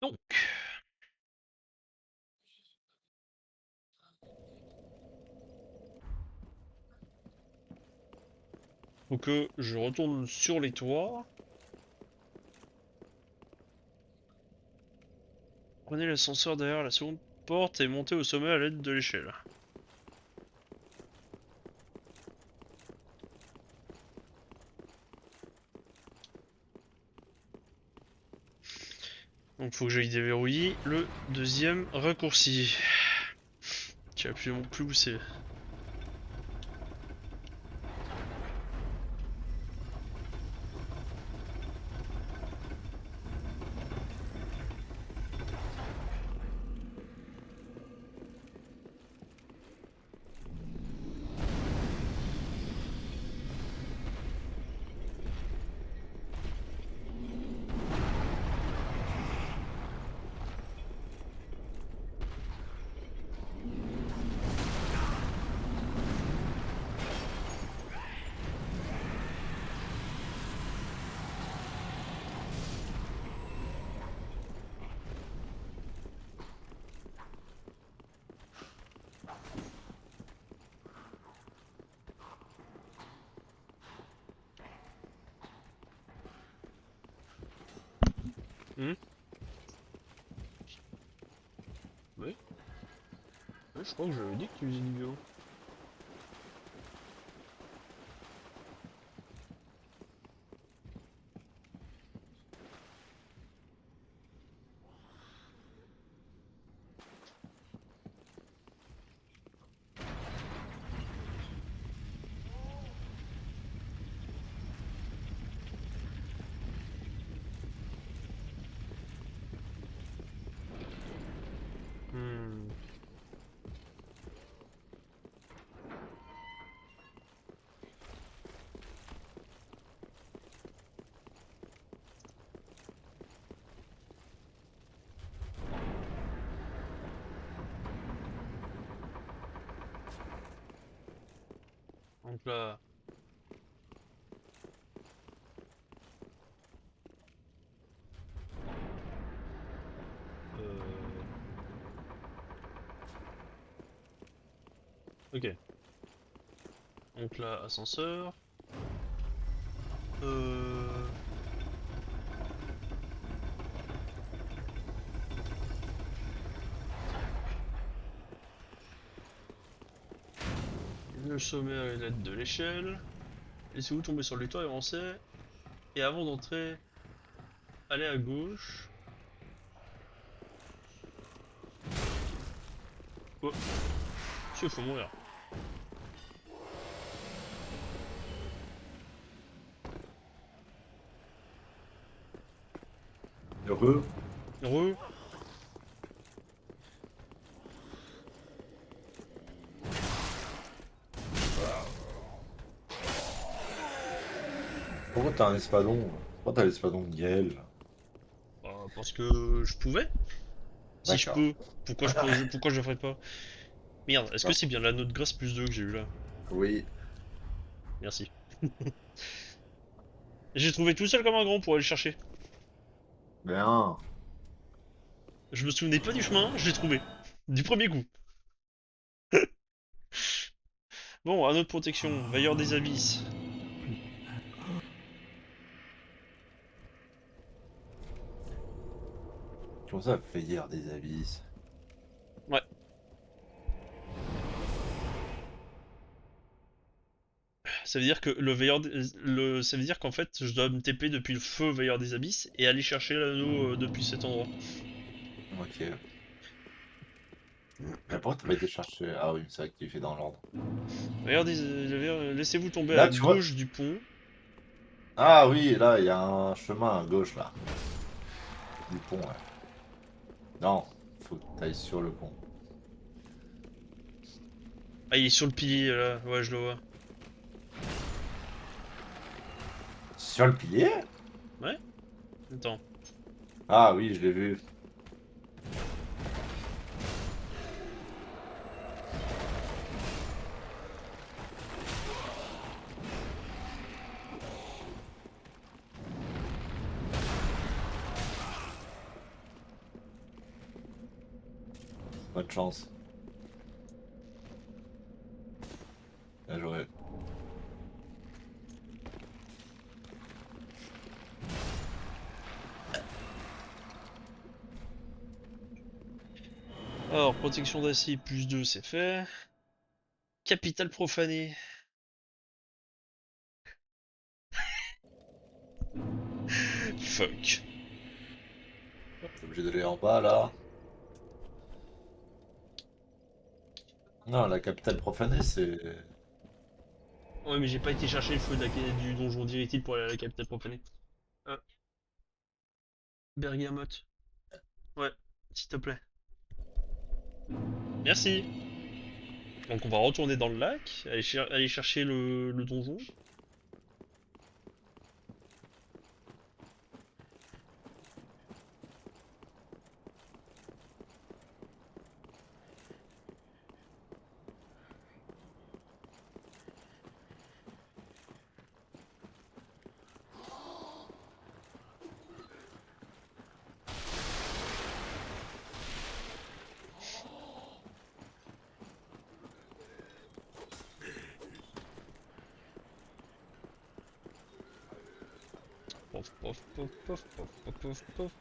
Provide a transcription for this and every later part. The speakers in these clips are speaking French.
Donc, faut que je retourne sur les toits. Prenez l'ascenseur derrière la seconde porte et montez au sommet à l'aide de l'échelle. Donc faut que j'aille déverrouiller le deuxième raccourci. Je sais absolument plus où c'est. Hmm. Ouais. Ouais, je crois que j'avais dit que tu faisais du vélo. Hmm. Donc là, euh... ok. Donc là, ascenseur. Euh... Le sommet à l'aide de l'échelle. Laissez-vous tomber sur le toit et avancer. Et avant d'entrer, allez à gauche. Oh, monsieur, faut mourir. Heureux. Re. Pourquoi t'as un espadon? Pourquoi t'as l'espadon de Gaël? Bah, parce que je pouvais. Si je D'accord. peux, pourquoi je le ferais pas? Merde, est-ce que Bah, c'est bien la note grâce plus 2 que j'ai eu là? oui. Merci. J'ai trouvé tout seul comme un grand pour aller le chercher. Bien. Je me souvenais pas du chemin, je l'ai trouvé. Du premier coup. Bon, un autre protection, veilleur des abysses. Comment ça, Veilleur des abysses? Ouais, ça veut dire que ça veut dire qu'en fait, je dois me TP depuis le feu veilleur des abysses et aller chercher l'anneau depuis cet endroit. Ok. Mais pourquoi t'as pas été chercher? Ah oui, c'est vrai que tu fais dans l'ordre. Laissez-vous tomber Là, à tu vois. gauche du pont. Ah oui, là, il y a un chemin à gauche, là. Du pont, ouais. Non, faut que t'ailles sur le pont. Ah, il est sur le pilier là, ouais, je le vois. Sur le pilier? Ouais, attends. Ah oui, je l'ai vu. Bonne chance. Bien joué. Alors, protection d'acier plus 2, c'est fait. Capital profané. Fuck. T'es obligé d'aller en bas là. Non, la capitale profanée, c'est. Ouais, mais j'ai pas été chercher le feu du donjon d'Irithil pour aller à la capitale profanée. Euh, Bergamote. Ouais, s'il te plaît. Merci. Donc on va retourner dans le lac, aller chercher le donjon. Pof, pof, pof, pof, pof, pof, pof, pof.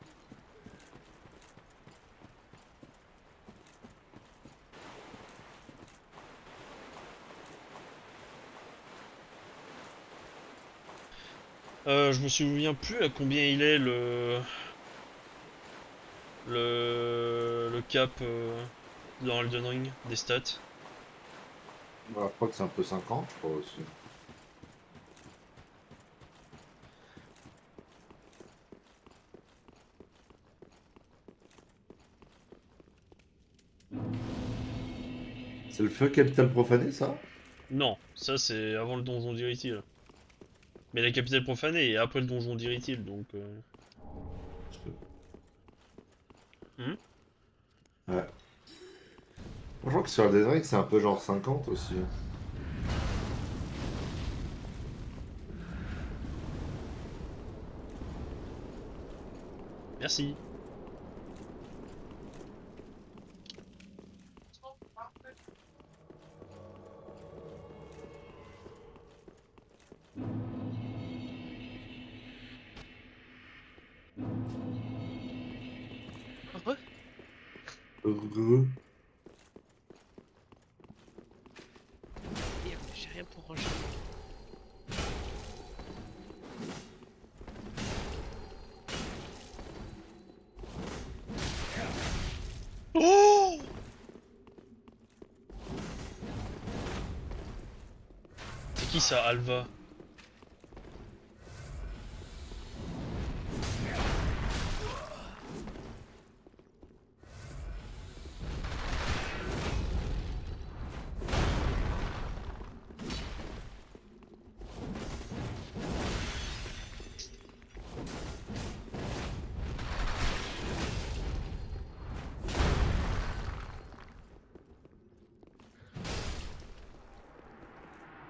Je me souviens plus à combien il est le cap dans Elden Ring des stats. Bah, je crois que c'est un peu 50, je crois aussi. C'est le feu capitale profanée, ça? Non, ça c'est avant le donjon d'Irithil. Mais la capitale profanée est après le donjon d'Irithil, donc... Hmm. Ouais. Je crois que sur Elden Ring, c'est un peu genre 50 aussi. Merci. Heureux. Heureux. Merde, j'ai rien pour ranger. Oh! C'est qui ça, Alva?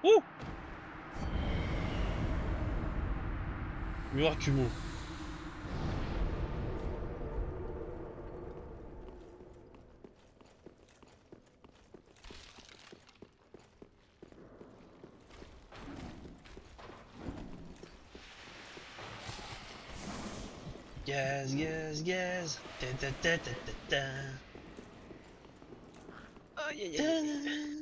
Oh! Murakumo. Gaz, gaz, gaz. Ta ta ta ta ta ta. Aïe aïe aïe.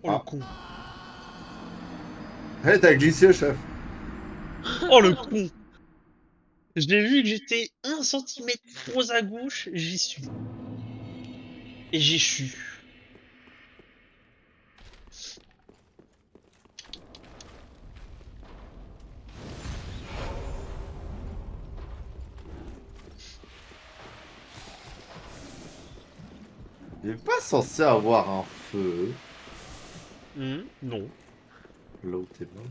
Oh le Ah. con. Hé, t'as glissé, chef. Oh le con. J'ai vu que j'étais 1 centimètre trop à gauche, j'y suis. Et j'ai chu. Il est pas censé avoir un feu Non. là où t'es mort.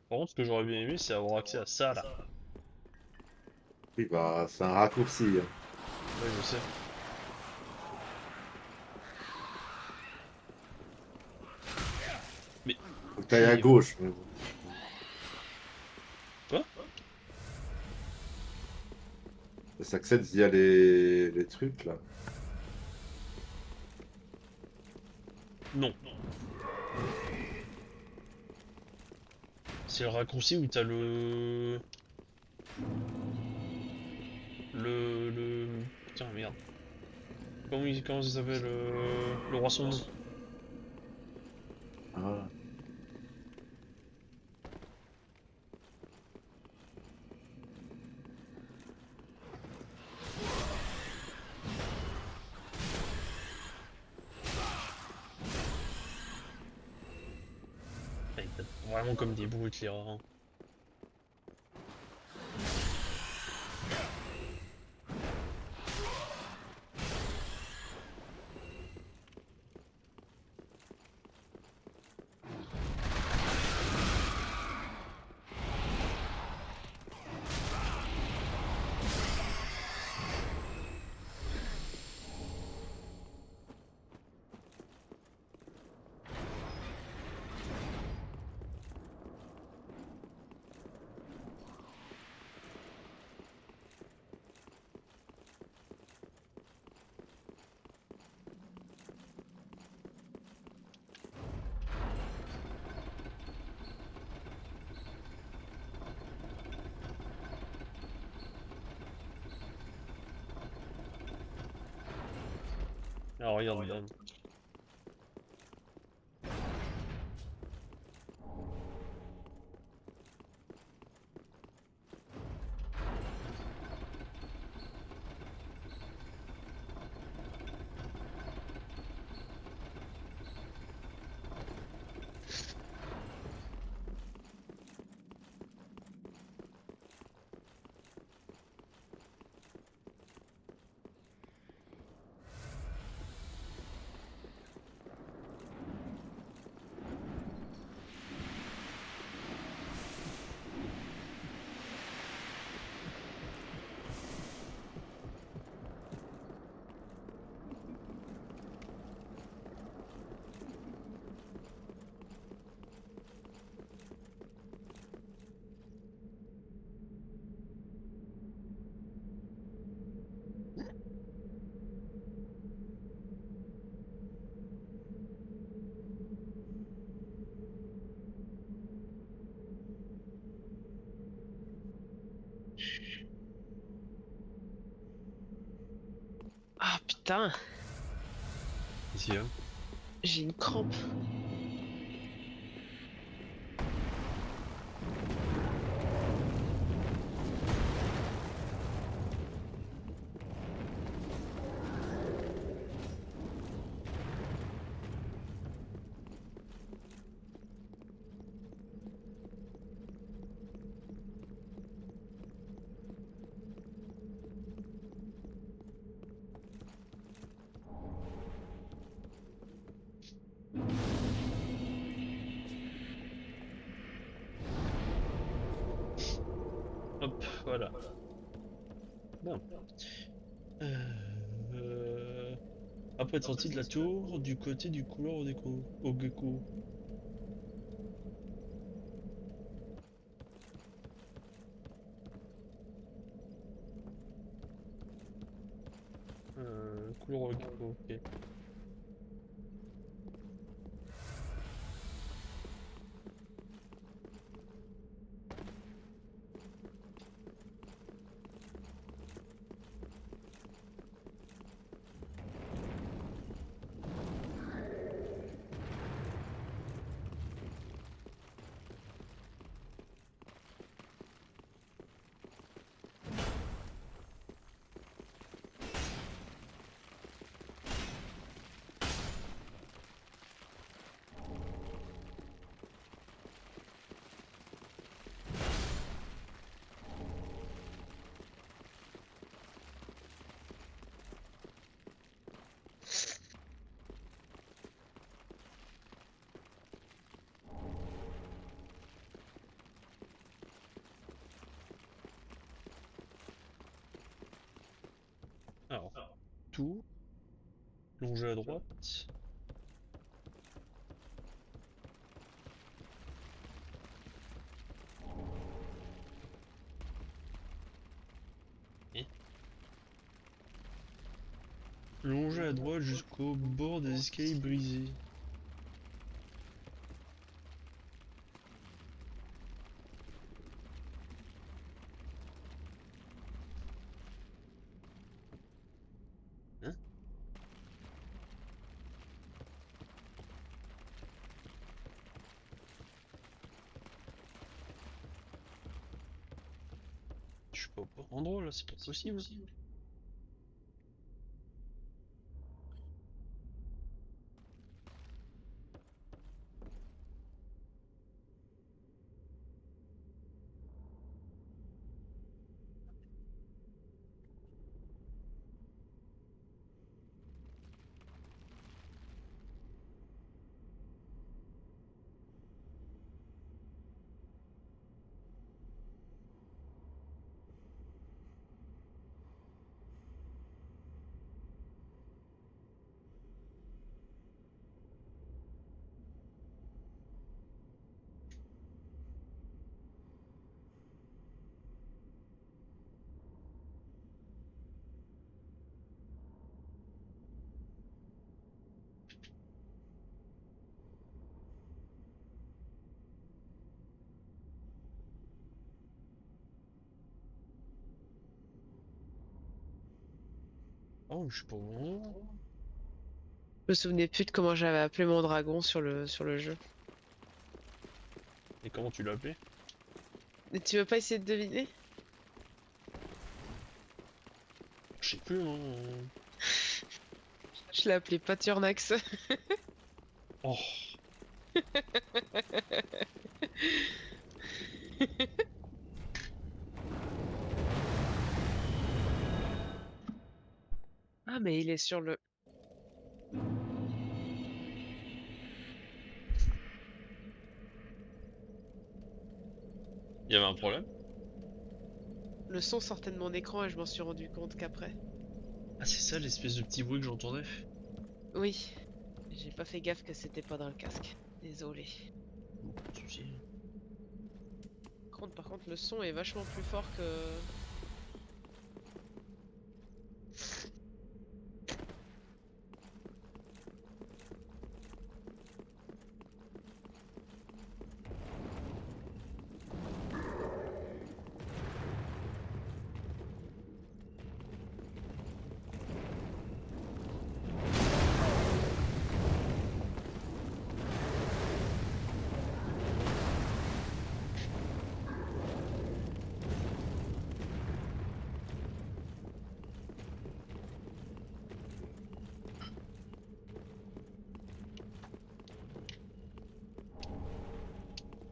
Par contre, ce que j'aurais bien aimé, c'est avoir accès à ça là. Oui, bah, c'est un raccourci, hein. Ouais, je sais. Mais, Faut que t'ailles à puis, gauche, mais bon. quoi? Ça s'accède via les trucs, là. Non. C'est le raccourci où t'as Putain, merde. Comment il s'appelle le roi son nom. Ah. Ah, ils tapent vraiment comme des brutes, les rats, hein. Alors regarde, Dan. Ah putain, Ici, hein. j'ai une crampe. Hop, voilà. Bon. Euh... Après être sorti de la tour, du côté du couloir au gecko. Couloir au gecko, ok. Alors, tout, longer à droite. Et longer à droite jusqu'au bord des escaliers brisés. Hein? Je suis pas au bon endroit là, c'est pas possible. Oh, je suis pas au bon endroit. Je me souvenais plus de comment j'avais appelé mon dragon sur le jeu. Et comment tu l'as appelé? Et tu veux pas essayer de deviner? Je sais plus, hein. Je l'ai appelé Paturnax. Oh, Ah, mais il est sur le... il y avait un problème? Le son sortait de mon écran et je m'en suis rendu compte qu'après. Ah, c'est ça l'espèce de petit bruit que j'entendais? Oui, j'ai pas fait gaffe que c'était pas dans le casque. Désolé. Bon, pas de soucis. Par contre, le son est vachement plus fort que...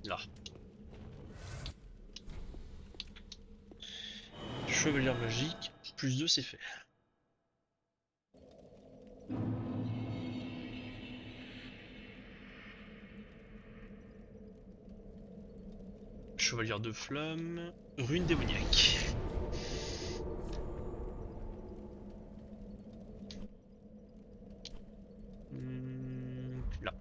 Là. Chevalier magique, plus 2 c'est fait. Chevalier de flamme, rune démoniaque. Là.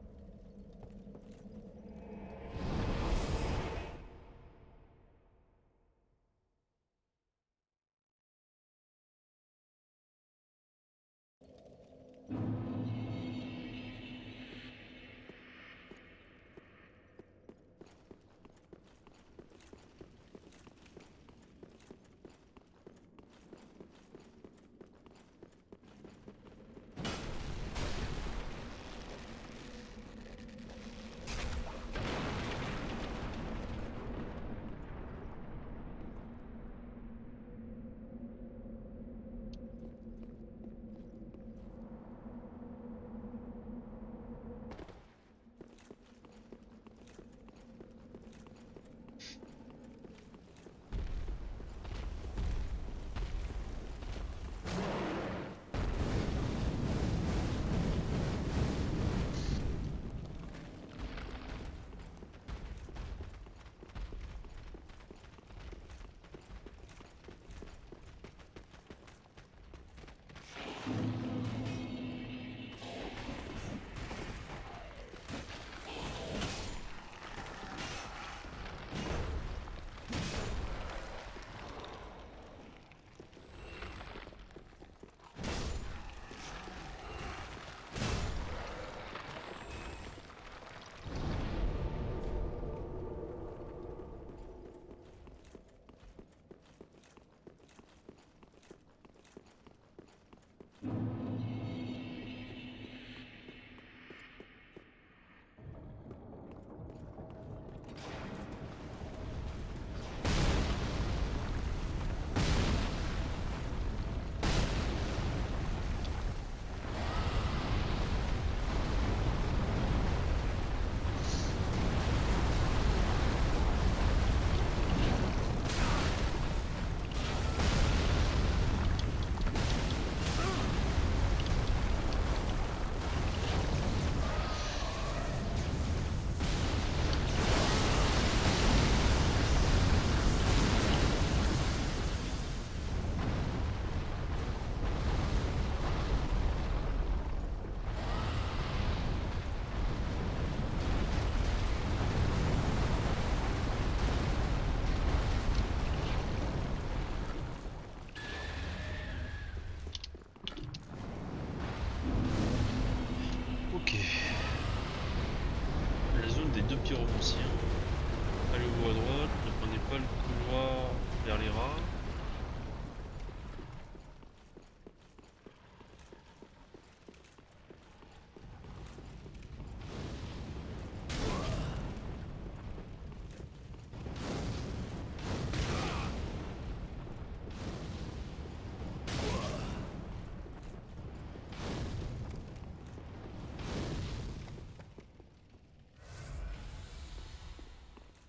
2 pyromanciens. Allez-vous à droite, ne prenez pas le couloir vers les rats.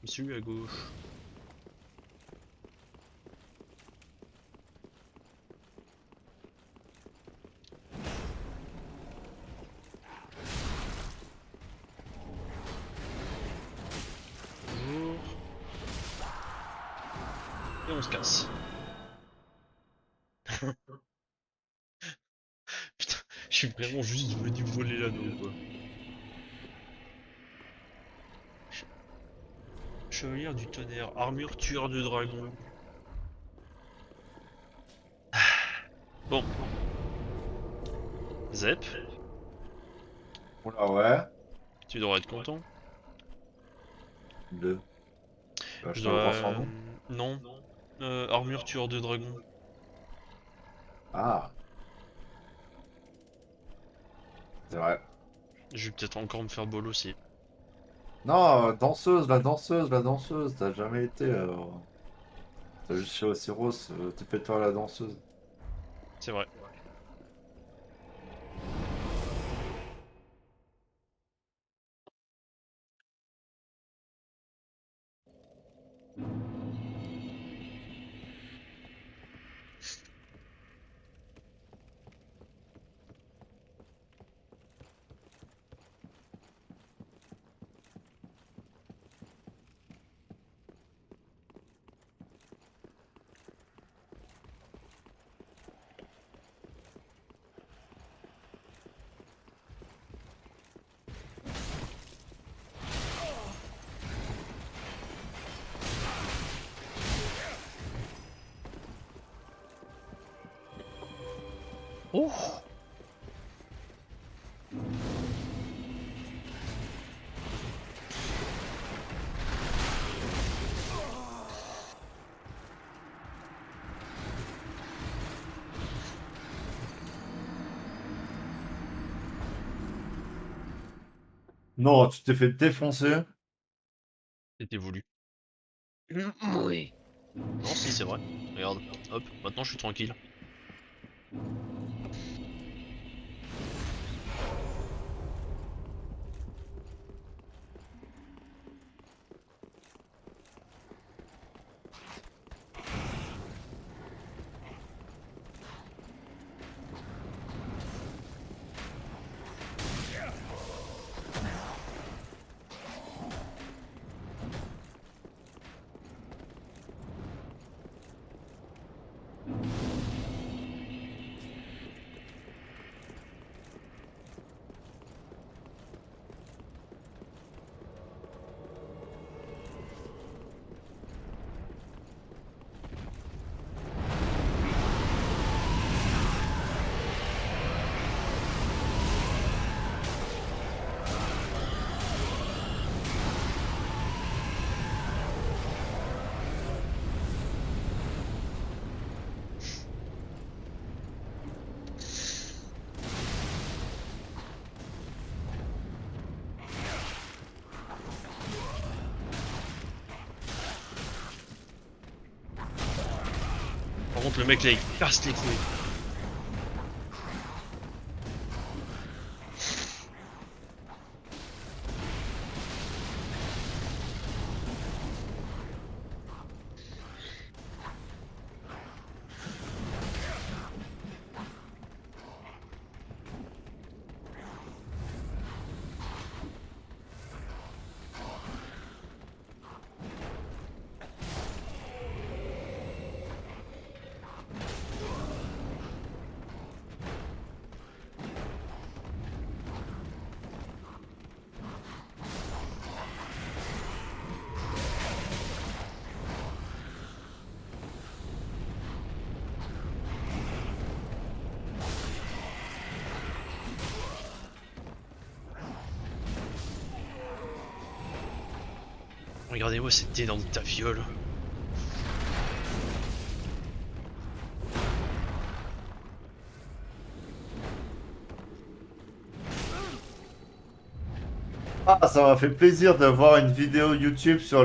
Celui à gauche. Bonjour. Et on se casse. Putain, je suis vraiment juste venu voler l'anneau quoi. Chevalier du tonnerre, armure tueur de dragon. Bon. Zep, Oula, ouais. tu devrais être content. 2. Je Je le dois... transforme. Non. Armure tueur de dragon. Ah, c'est vrai. Je vais peut-être encore me faire bolosser. Non, danseuse, la danseuse, la danseuse. T'as jamais été. T'as juste chez Osiros. T'es fait toi la danseuse. C'est vrai. Oh! Non, tu t'es fait défoncer. C'était voulu. Oui. Non, si, c'est vrai. Regarde. Hop, maintenant je suis tranquille. Par contre, le mec là, il casse les couilles. Regardez-moi cette énorme tafiole. Ah, ça m'a fait plaisir de voir une vidéo YouTube sur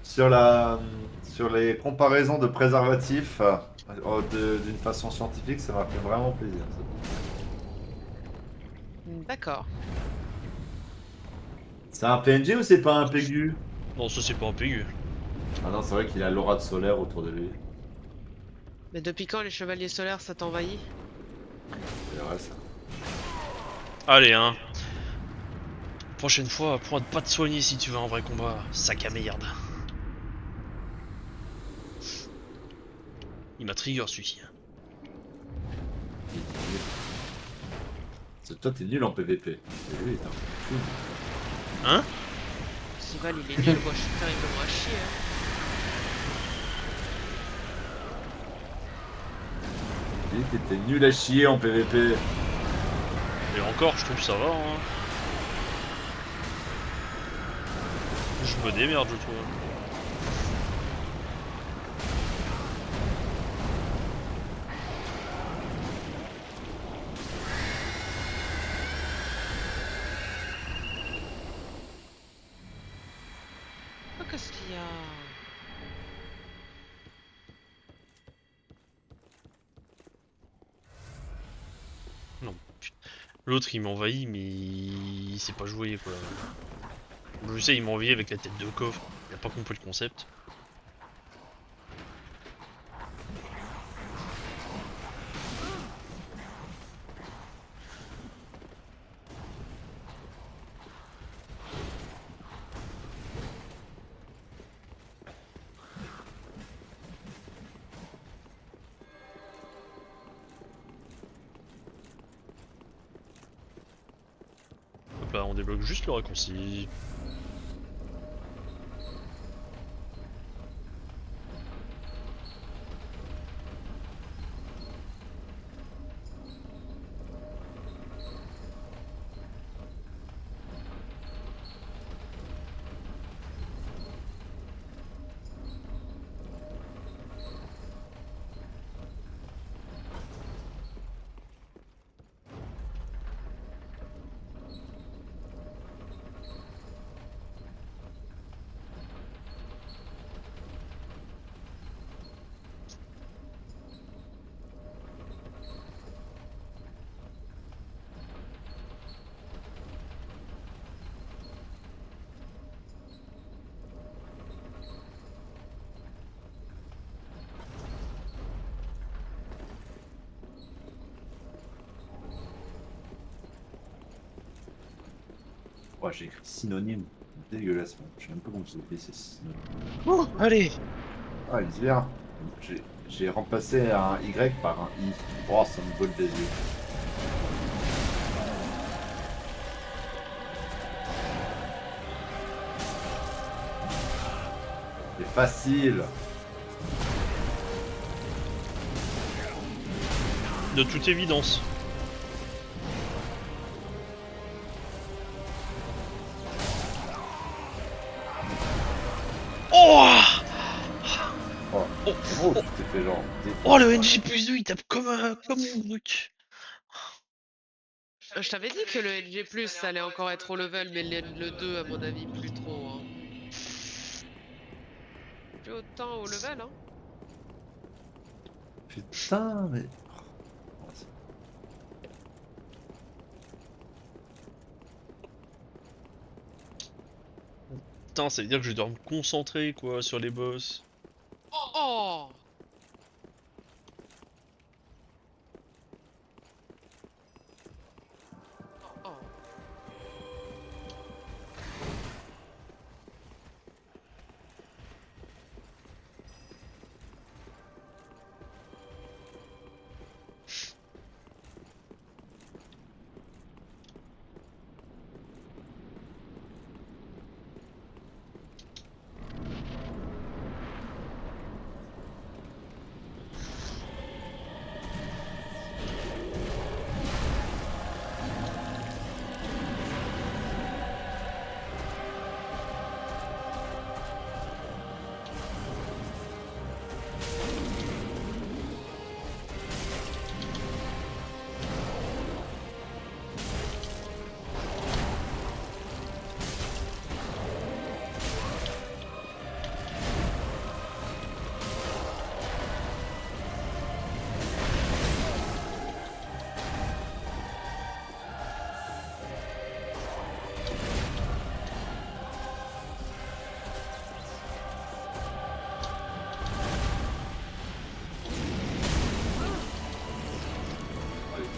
sur la, sur les comparaisons de préservatifs d'une façon scientifique. Ça m'a fait vraiment plaisir. D'accord. C'est un PNG ou c'est pas un PEGU? Non, ça c'est pas un PU. Ah non, c'est vrai qu'il a l'aura de solaire autour de lui. Mais depuis quand les chevaliers solaires ça t'envahit? C'est vrai ça. Allez, hein. Prochaine fois, apprends à pas te soigner si tu veux un vrai combat. Sac à merde. Il m'a trigger celui-ci. Il est nul. Toi, t'es nul en PVP. Et lui, il est un fou. Hein? Sival il est nul, quoi, je suis terriblement à chier. Hein. Lui, t'étais nul à chier en PVP. Et encore, je trouve ça va, hein. Je me démerde, je trouve. Oh, qu'est-ce qu'il y a? Non, putain. L'autre il m'envahit, mais il sait pas jouer quoi. Je sais, il m'a envoyé avec la tête de coffre. Il a pas compris le concept. Hop là, on débloque juste le raccourci. Ouais, j'ai écrit synonyme. Dégueulasse, moi. Je sais même pas comment c'est écrit ces synonymes. Oh, allez. Ah, il se vient. J'ai remplacé un Y par un I. Oh, ça me vole des yeux. C'est facile. De toute évidence. Oh, Oh, oh, oh, tu t'es fait genre. oh, le NG+2 il tape comme une brute. Je t'avais dit que le LG+, ça allait encore être au level, mais le 2, à mon avis, plus trop. Hein. Plus autant au level, hein. Putain, mais. Oh, Putain, ça veut dire que je dois me concentrer quoi sur les boss. Oh! Oh!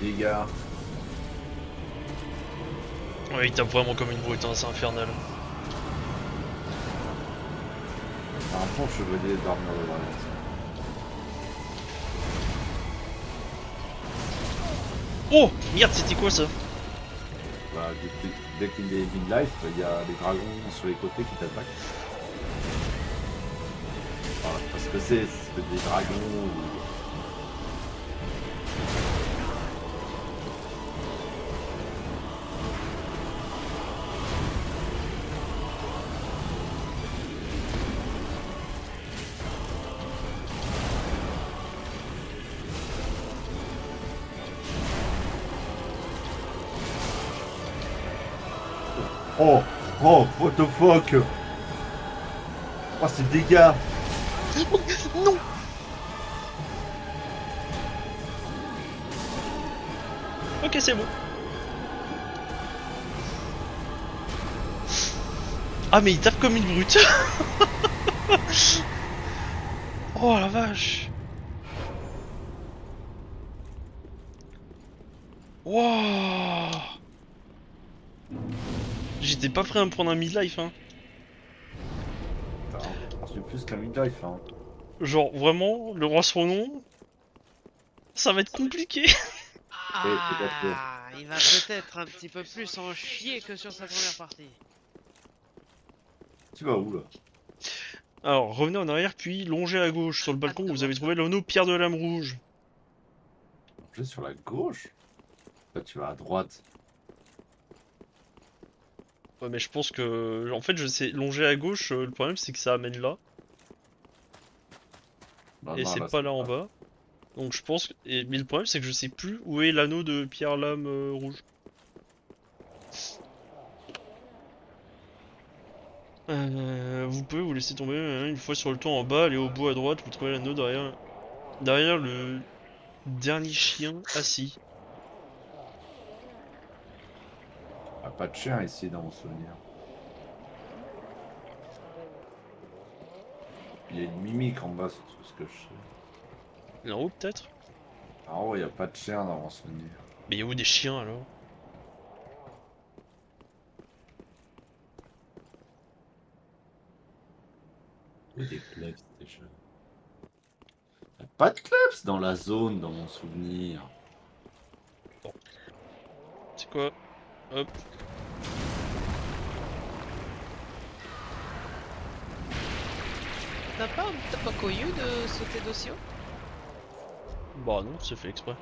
dégâts. Ouais, il tape vraiment comme une brute, hein, c'est infernal. C'est un bon chevalier d'armure de dragon. Oh merde, c'était quoi ça? Bah, dès qu'il est mid-life, il y a des dragons sur les côtés qui t'attaquent. Voilà, parce que c'est des dragons ou... Oh! Oh! What the fuck! Oh, c'est dégâts! Non. Ok, c'est bon. Ah mais il tape comme une brute. Oh la vache. Wouah. J'étais pas prêt à me prendre un midlife, hein. C'est plus qu'un mid-life, hein. Genre vraiment, le roi son nom, ça va être compliqué. Et peut-être... Ah, il va peut-être un petit peu plus en chier que sur sa première partie. Tu vas où, là? Alors revenez en arrière puis longez à gauche sur le balcon où vous avez trouvé l'anneau Pierre de Lame Rouge. Je vais sur la gauche? Là, tu vas à droite. Ouais mais je pense que, en fait je sais longer à gauche, le problème c'est que ça amène là Non, et non, c'est là, pas c'est là en pas. bas. Donc je pense mais le problème c'est que je sais plus où est l'anneau de Pierre Lame Rouge. Vous pouvez vous laisser tomber une fois sur le toit en bas, aller au bout à droite, vous trouvez l'anneau derrière le dernier chien assis. Ah, pas de chien ici, dans mon souvenir. Il y a une mimique en bas, c'est tout ce que je sais. Là-haut peut-être? Ah ouais, il n'y a pas de chien dans mon souvenir. Mais il y a où des chiens alors? Où des clubs déjà? Il n'y a pas de clubs dans la zone, dans mon souvenir. Bon, c'est quoi? Hop. T'as pas connu de sauter d'Ossio? Bah non, c'est fait exprès.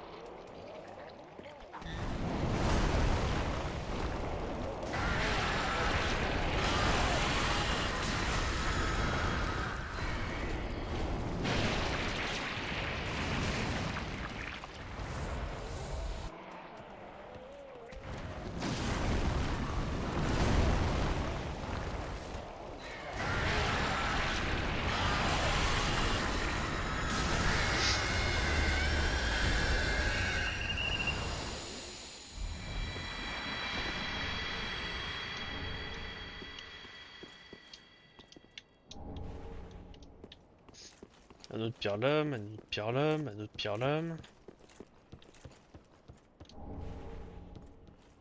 Un autre pierre lame, un autre pierre lame, un autre pierre lame.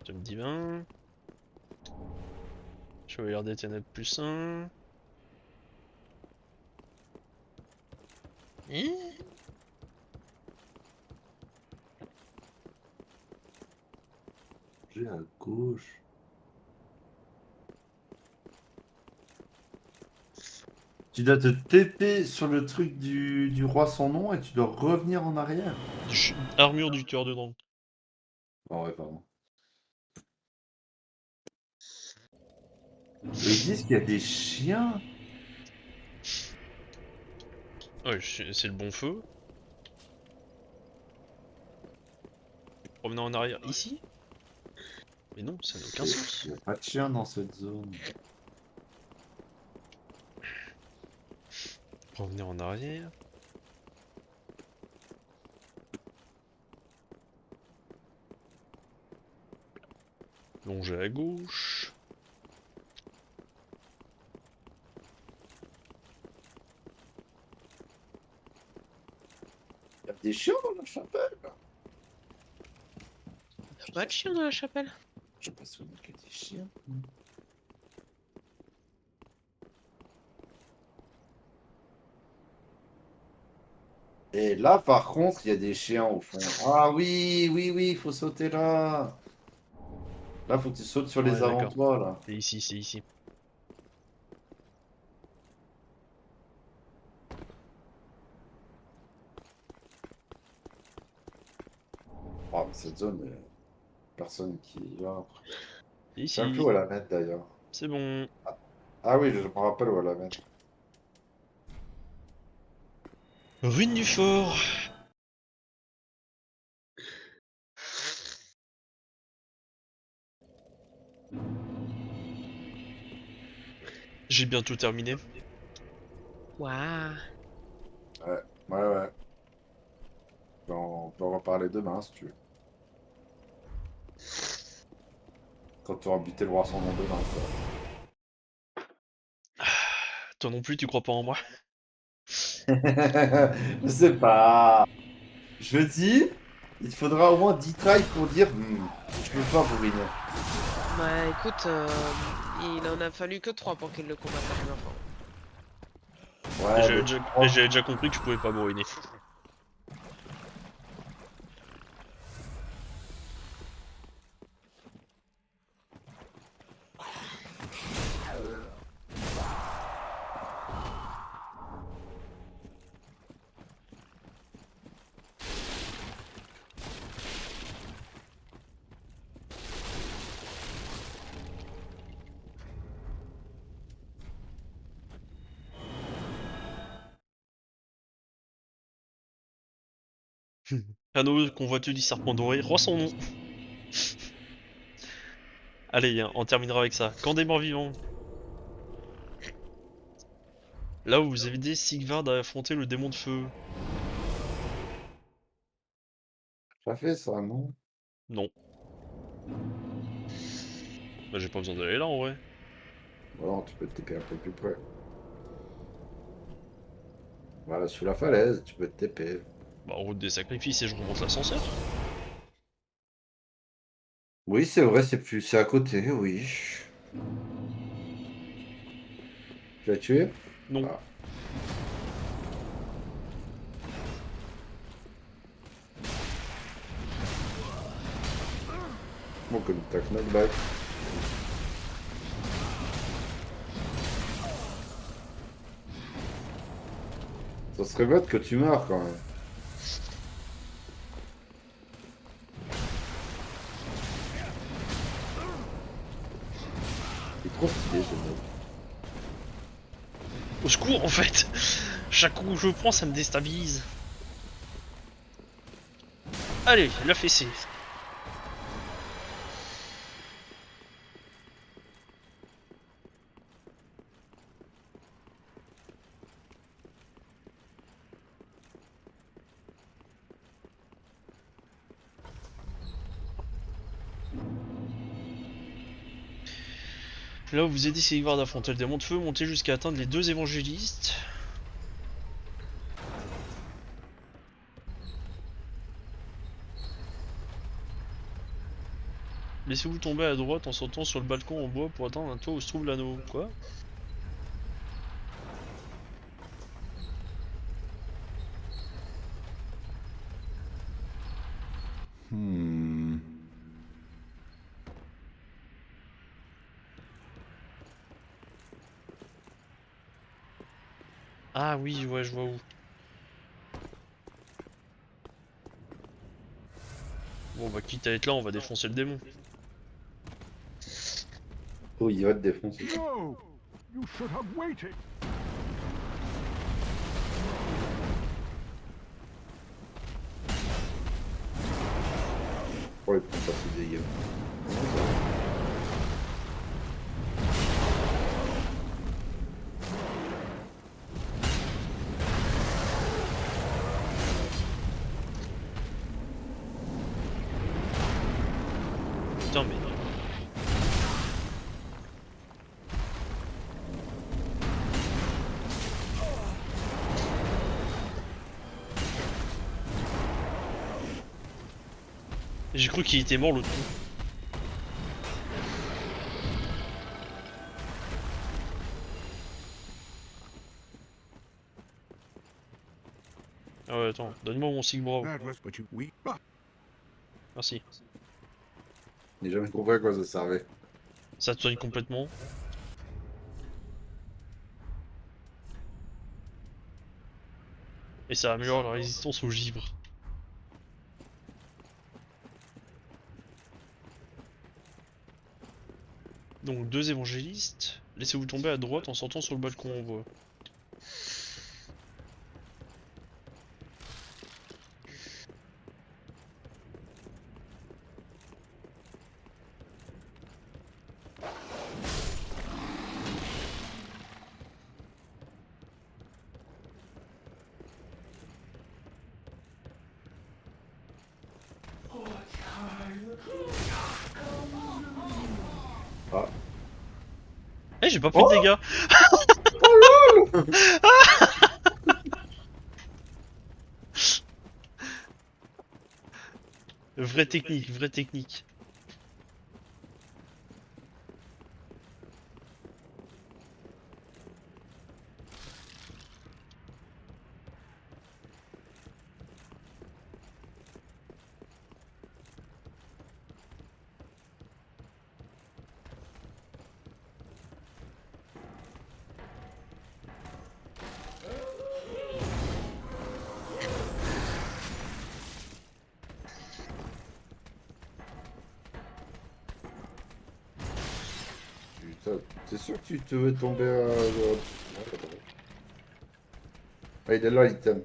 Tome divin. Chevalier des ténèbres plus 1. J'ai à gauche. Tu dois te TP sur le truc du roi sans nom et tu dois revenir en arrière. Armure du tueur de dragons. Oh ouais, pardon. Et ils disent qu'il y a des chiens. Ouais, c'est le bon feu. Revenons en arrière. Ici? Mais non, ça n'a aucun Il sens. n'y a pas de chiens dans cette zone. Revenir en arrière. Longer à gauche. Il y a des chiens dans la chapelle. pas de chien dans la chapelle. J'ai pas souvenir qu'il y a des chiens. Et là, par contre, il y a des chiens au fond. Ah oui, oui, oui, il faut sauter là. Là, faut que tu sautes sur Ouais, les d'accord. avant-toits, là. C'est ici, c'est ici. Ah, mais cette zone, personne qui y va. C'est Je sais plus où ici. elle la mettre, d'ailleurs. C'est bon. Ah oui, je me rappelle où elle la mettre. Ruine du fort. J'ai bientôt terminé. Waouh. Ouais, ouais, ouais. On peut en reparler demain, si tu veux. Quand tu auras buté le roi sans nom demain, quoi. Toi non plus, tu crois pas en moi? Je sais pas. Je dis, il te faudra au moins 10 tries pour dire je peux pas bourriner. Bah écoute, il en a fallu que 3 pour qu'il le combatte la première fois. Et Ouais, mais j'avais déjà compris que je pouvais pas bourriner. Anneau convoiteux du serpent doré, roi son nom. Allez, hein, on terminera avec ça. Camp des morts vivants. Là où vous avez aidé Sigvard à affronter le démon de feu. ça fait ça, non? Non. Bah j'ai pas besoin d'aller là en vrai. Non, tu peux te TP un peu plus près. Voilà, sous la falaise, tu peux te TP. Bah en route des sacrifices et je remonte l'ascenseur. Oui, c'est vrai, c'est à côté, oui. Tu l'as tué? Non. Ah, bon, comme tac knockback. Ça serait bête que tu meurs quand même. C'est trop stylé ce mec. Au secours en fait. Chaque coup que je prends ça me déstabilise. Allez, la fessée. Là où vous aidez Sigvard à affronter le démon de feu, montez jusqu'à atteindre les deux évangélistes. Laissez-vous tomber à droite en sautant sur le balcon en bois pour atteindre un toit où se trouve l'anneau. Quoi? Hmm. Ah oui, ouais, je vois où. Bon bah quitte à être là, on va défoncer le démon. Oh, il va te défoncer. No! You should have waited. Oh, il prend pas ses dégâts. Putain mais... J'ai cru qu'il était mort l'autre coup. Ah ouais, attends, donne-moi mon Sig Bravo. That was but you we. Ah, Merci. J'ai jamais compris à quoi ça servait. Ça te soigne complètement. Et ça améliore la résistance au givre. Donc 2 évangélistes. Laissez-vous tomber à droite en sortant sur le balcon, on voit. Ah. Eh, j'ai pas pris de dégâts. Vraie technique, vraie technique. Putain, t'es sûr que tu te veux tomber à... Ah, il est là, l'item.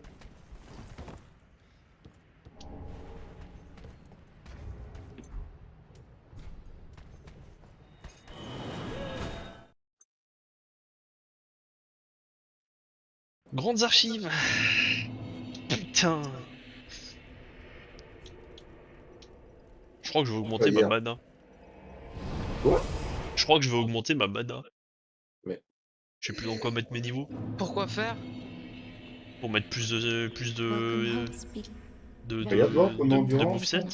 Grandes archives. Putain. Je crois que je vais augmenter ma hier. mana. Quoi? Je crois que je vais augmenter ma mana. Mais- Je sais plus dans quoi mettre mes niveaux. Pourquoi faire? Pour mettre plus Regarde voir ton de endurance. moveset.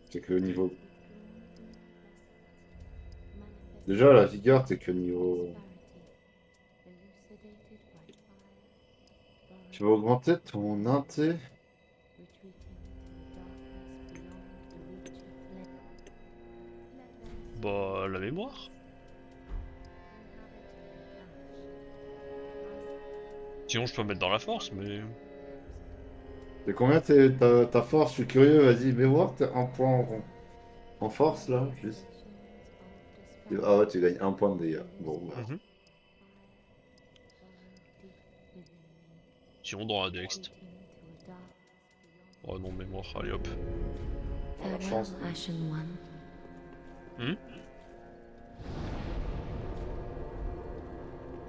C'est que le niveau... Déjà, la vigueur, t'es que niveau... Tu vas augmenter ton inté. Bah, la mémoire. Sinon, je peux mettre dans la force, mais. C'est combien ta force? Je suis curieux, vas-y, mets voir, t'es un point en force, là, juste. Ah ouais, tu gagnes un point de dégâts. Bon, bah. Mhm. Sinon, dans la dext. Oh non, mémoire, allez hop. La chance. Hmm.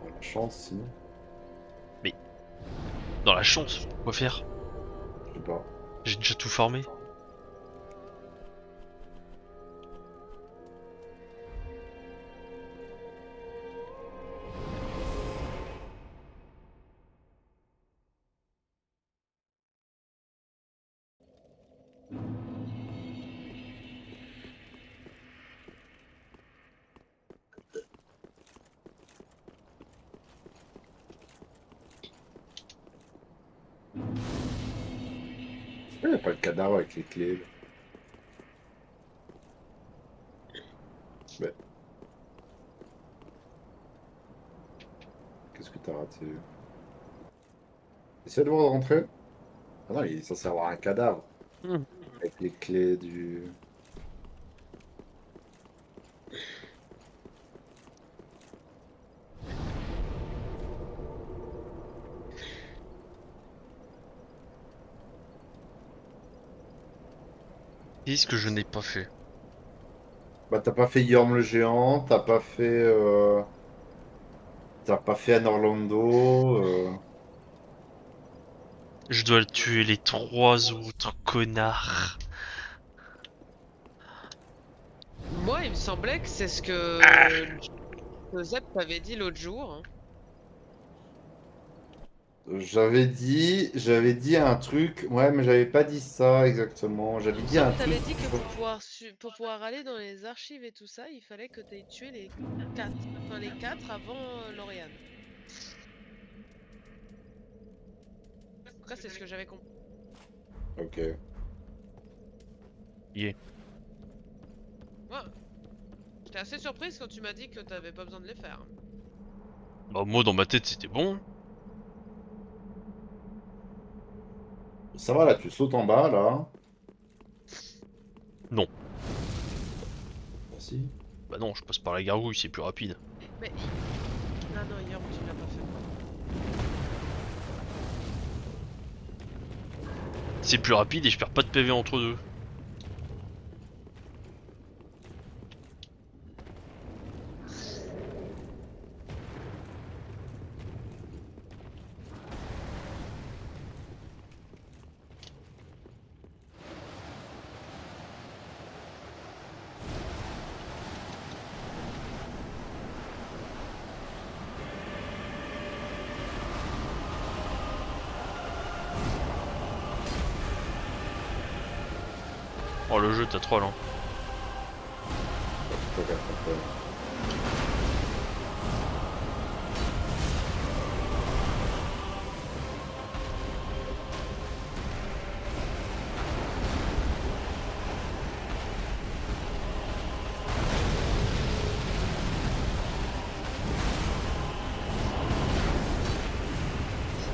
La chance, sinon. Dans la chance, quoi faire? Je sais pas. J'ai déjà tout formé. Il n'y a pas le cadavre avec les clés. Là. Ouais. Qu'est-ce que t'as raté? Essaie de voir de rentrer. Ah non, il est censé avoir un cadavre. Hmm. Avec les clés du... Qu'est-ce que je n'ai pas fait? Bah t'as pas fait Yorm le géant, t'as pas fait... T'as pas fait Anne Orlando. Je dois tuer les 3 autres connards. Moi, il me semblait que c'est ce que Joseph t'avait dit l'autre jour. Hein. J'avais dit un truc. Ouais, mais j'avais pas dit ça exactement. Il J'avais me dit un semble que truc. t'avais dit que pour pouvoir aller dans les archives et tout ça, il fallait que t'aies tué les 4. Enfin, les 4 avant Lauriane. En tout cas, c'est ce que j'avais compris. Ok. Yeah. Ouais. J'étais assez surprise quand tu m'as dit que t'avais pas besoin de les faire. Bah, moi, dans ma tête, c'était bon. Ça va là, tu sautes en bas là. Non. Ah, si. Bah non, je passe par la gargouille, c'est plus rapide. Mais ah non, hier tu l'as pas fait. C'est plus rapide et je perds pas de PV entre deux. Oh, le jeu, t'as troll, hein. C'est pas grave.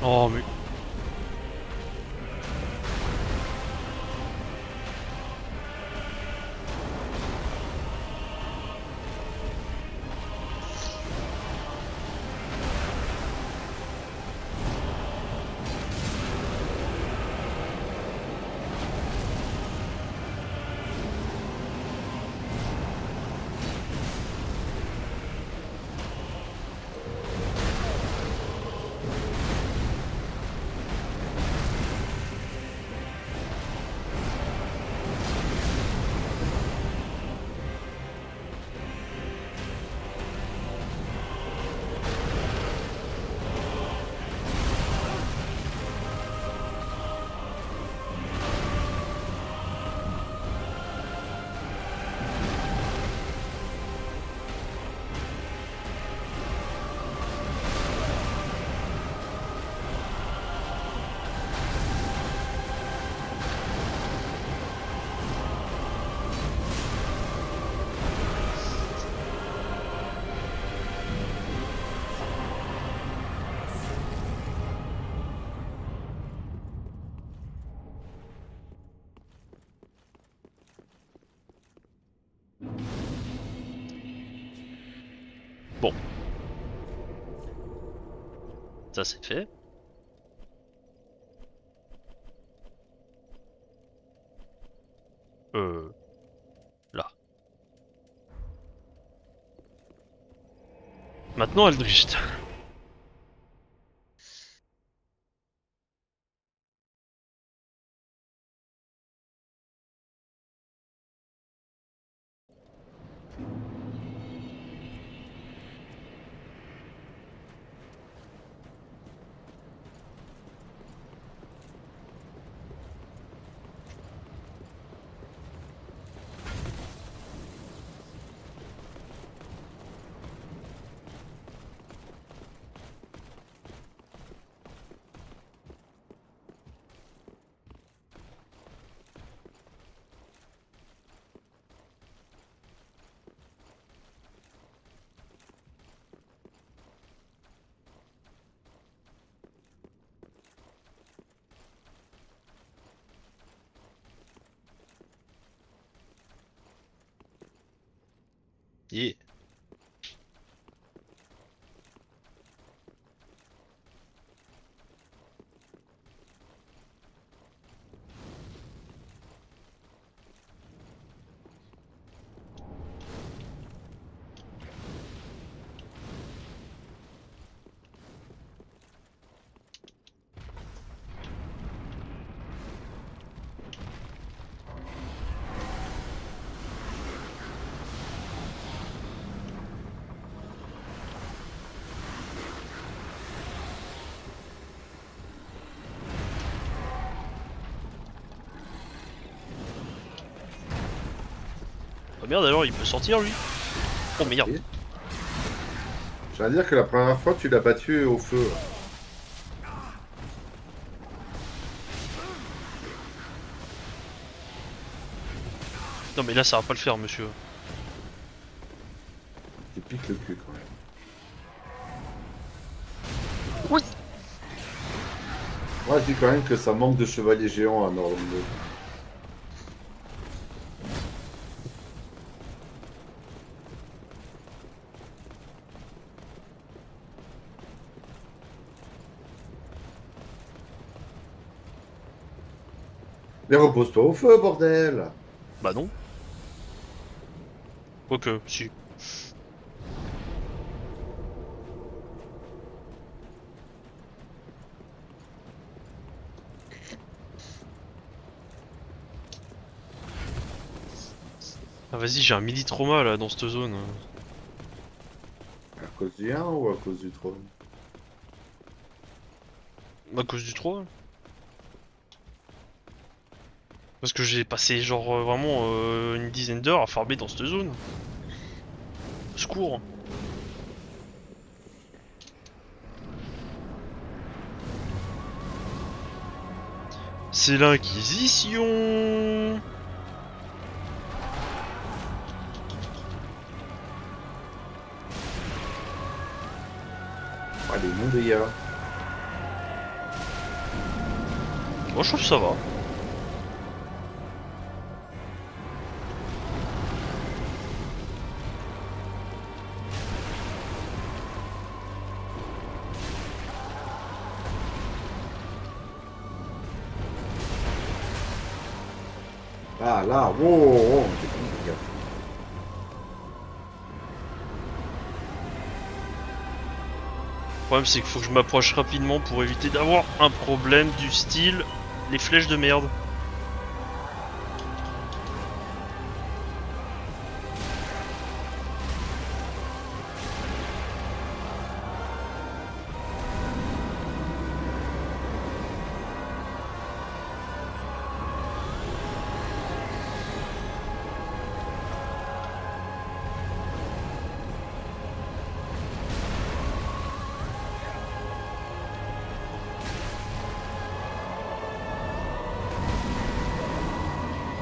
Oh, mais. Bon. Ça, c'est fait. Là. Maintenant, Aldrich. Yeah. Bah merde alors, il peut sortir lui. Oh merde. Oui. Je viens de dire que la première fois, tu l'as battu au feu. Non mais là ça va pas le faire monsieur. Tu piques le cul quand même. Oui. Moi, je dis quand même que ça manque de chevalier géant à Orlando. Mais repose-toi au feu, bordel! Bah non. Quoique, si. Ah vas-y, j'ai un mini trauma là dans cette zone. À cause du 1 ou à cause du trône? À cause du 3. Parce que j'ai passé genre vraiment une dizaine d'heures à farmer dans cette zone. Au secours. C'est l'Inquisition. Allez, mon dégât. Moi je trouve que ça va. Ah là, wow, wow, j'ai pas mis de gaffe. Le problème c'est qu'il faut que je m'approche rapidement pour éviter d'avoir un problème du style les flèches de merde.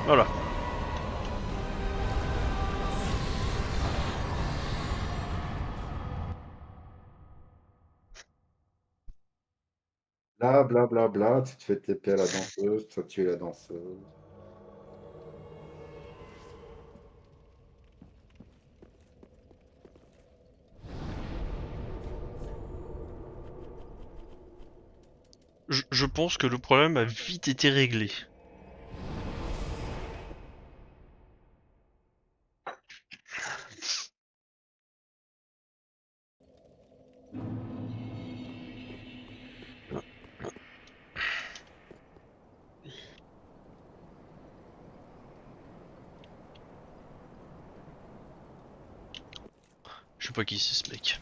Voilà. Bla bla bla bla, tu te fais TP à la danseuse, toi tu es la danseuse. Je pense que le problème a vite été réglé. Je sais pas qui c'est ce mec.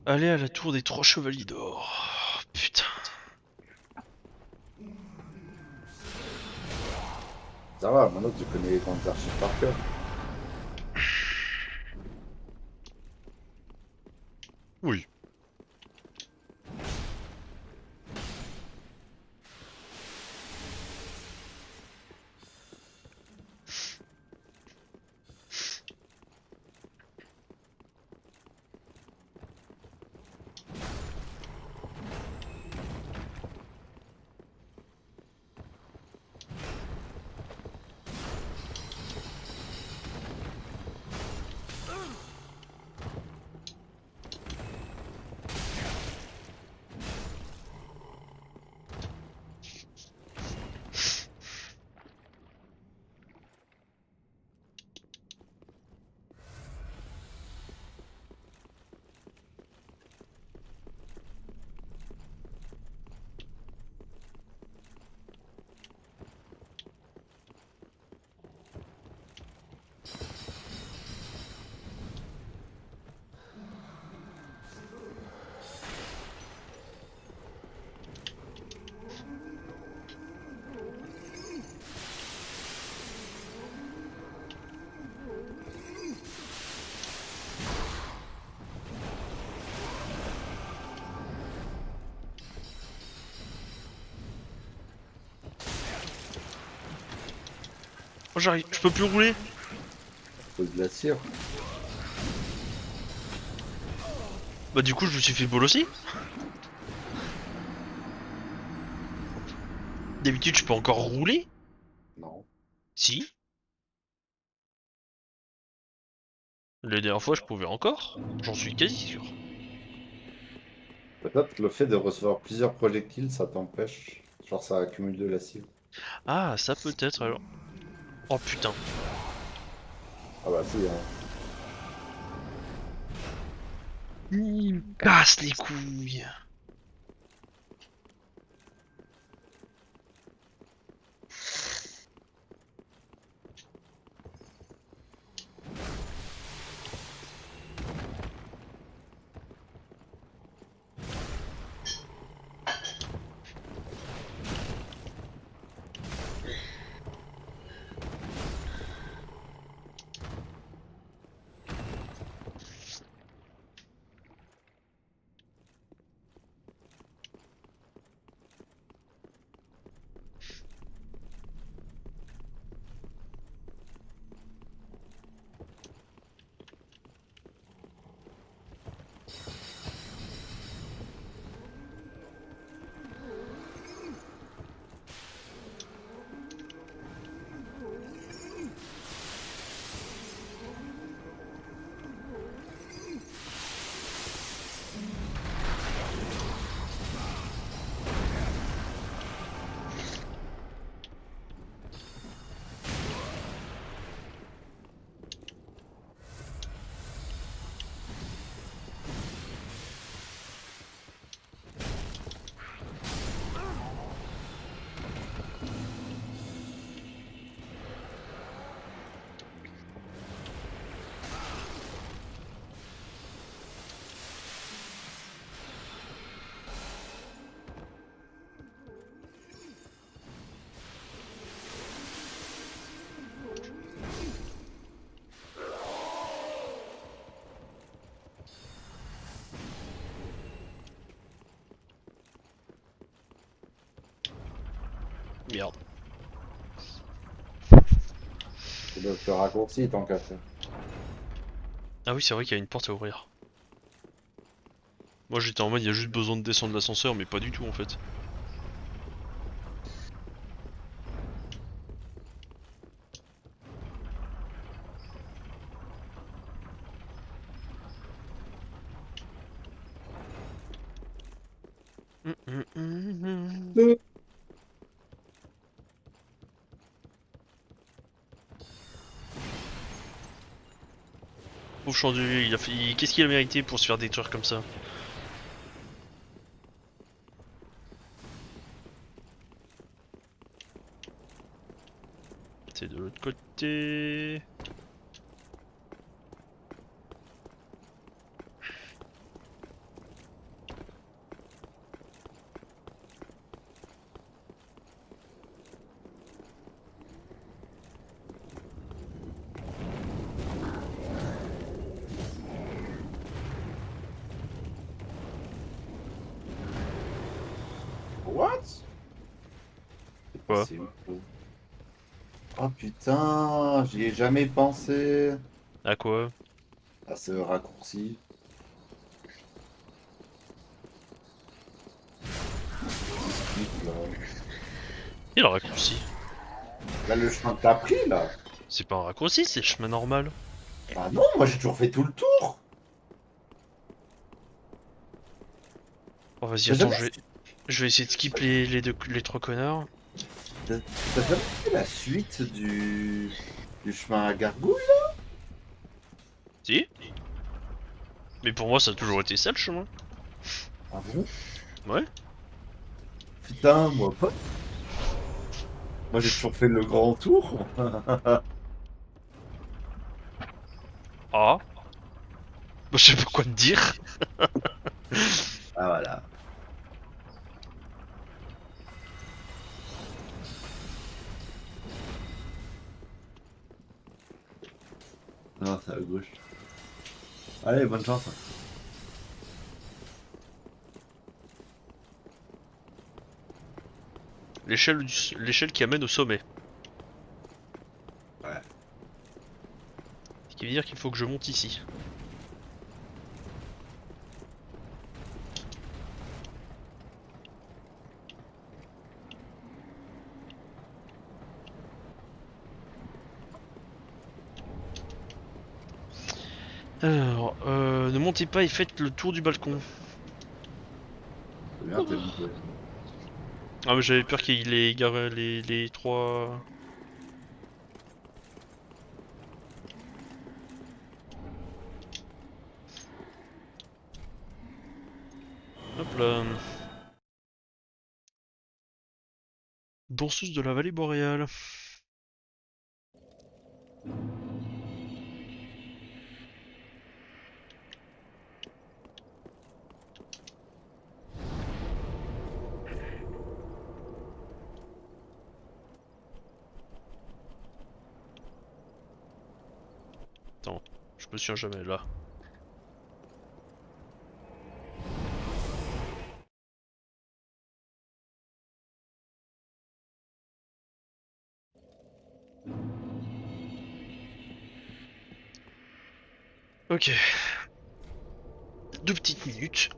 Aller à la tour des 3 chevaliers d'or. Putain. Ça va, maintenant tu connais les grandes archives par cœur. Oui. Oh, j'arrive, je peux plus rouler. Faut de la cire. Bah du coup je me suis fait bol aussi. D'habitude je peux encore rouler. Non. Si. La dernière fois je pouvais encore. J'en suis quasi sûr. Peut-être le fait de recevoir plusieurs projectiles, ça t'empêche. Genre ça accumule de l'acide. Ah ça peut-être alors. Oh putain. Ah bah si, hein. Il me casse les couilles. Merde. C'est le plus raccourci tant qu'à faire. Ah oui c'est vrai qu'il y a une porte à ouvrir. Moi j'étais en mode il y a juste besoin de descendre l'ascenseur mais pas du tout en fait. Pauvre Chandu, il a fait... Qu'est-ce qu'il a mérité pour se faire détruire comme ça? C'est de l'autre côté. What? C'est Quoi? possible. Oh putain, j'y ai jamais pensé. À quoi? À ce raccourci. Là. Il a raccourci. Là, le chemin que t'as pris là. C'est pas un raccourci, c'est le chemin normal. Bah non, moi j'ai toujours fait tout le tour. Oh vas-y T'as attends, jamais, je vais essayer de skip les trois connards. t'as jamais fait la suite du chemin à Gargouille? Si? Mais pour moi ça a toujours été ça le chemin. Ah bon? Ouais? Putain, moi pas. Moi j'ai toujours fait le grand tour. Ah? Bah, je sais pas quoi te dire. Ah voilà. Non, c'est à gauche. Allez, bonne chance. L'échelle qui amène au sommet. qui veut dire qu'il faut que je monte ici. Alors, ne montez pas et faites le tour du balcon. C'est bien, t'es monté. Ah mais j'avais peur qu'il ait garé les trois... Hop là. Danseuse de la vallée boréale. Attends, je me souviens jamais là. Ok. 2 petites minutes.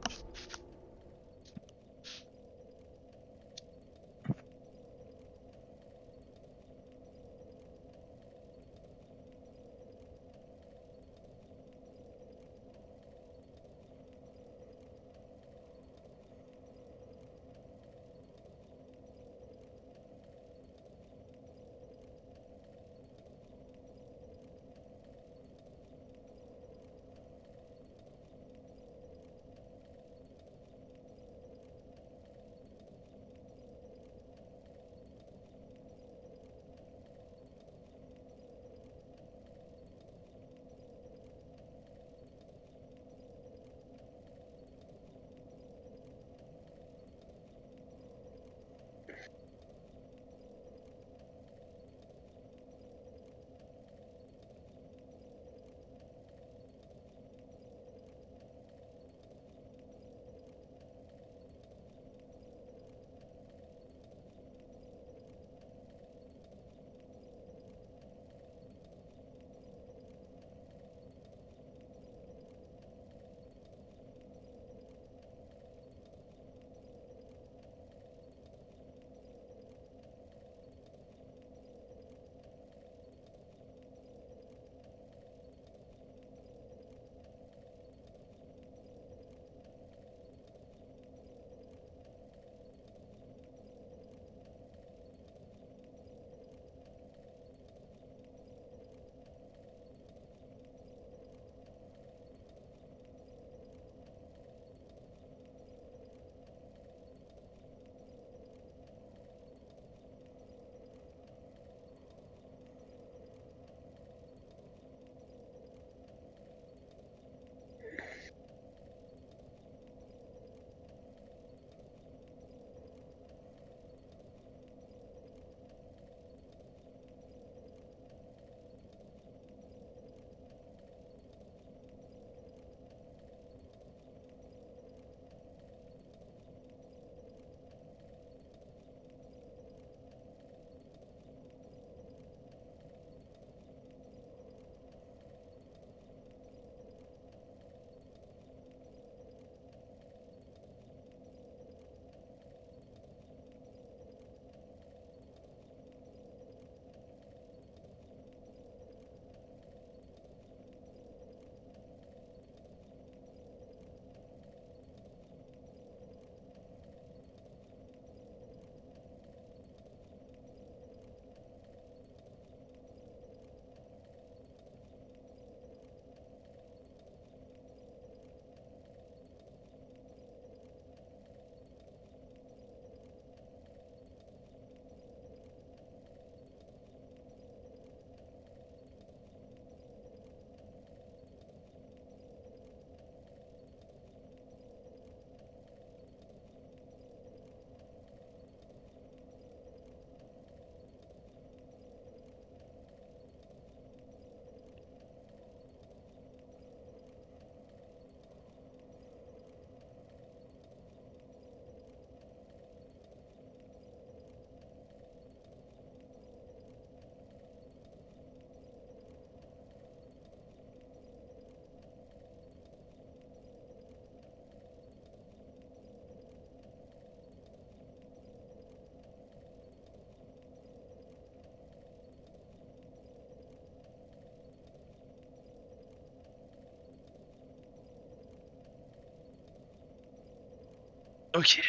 Ok.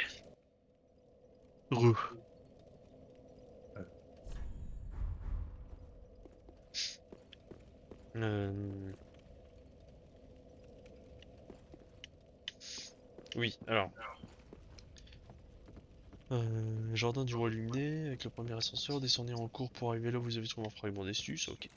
Re. Euh... Oui, alors. Jardin du roi illuminé, avec le premier ascenseur, descendez en cours pour arriver là où vous avez trouvé un fragment d'astuce, ok.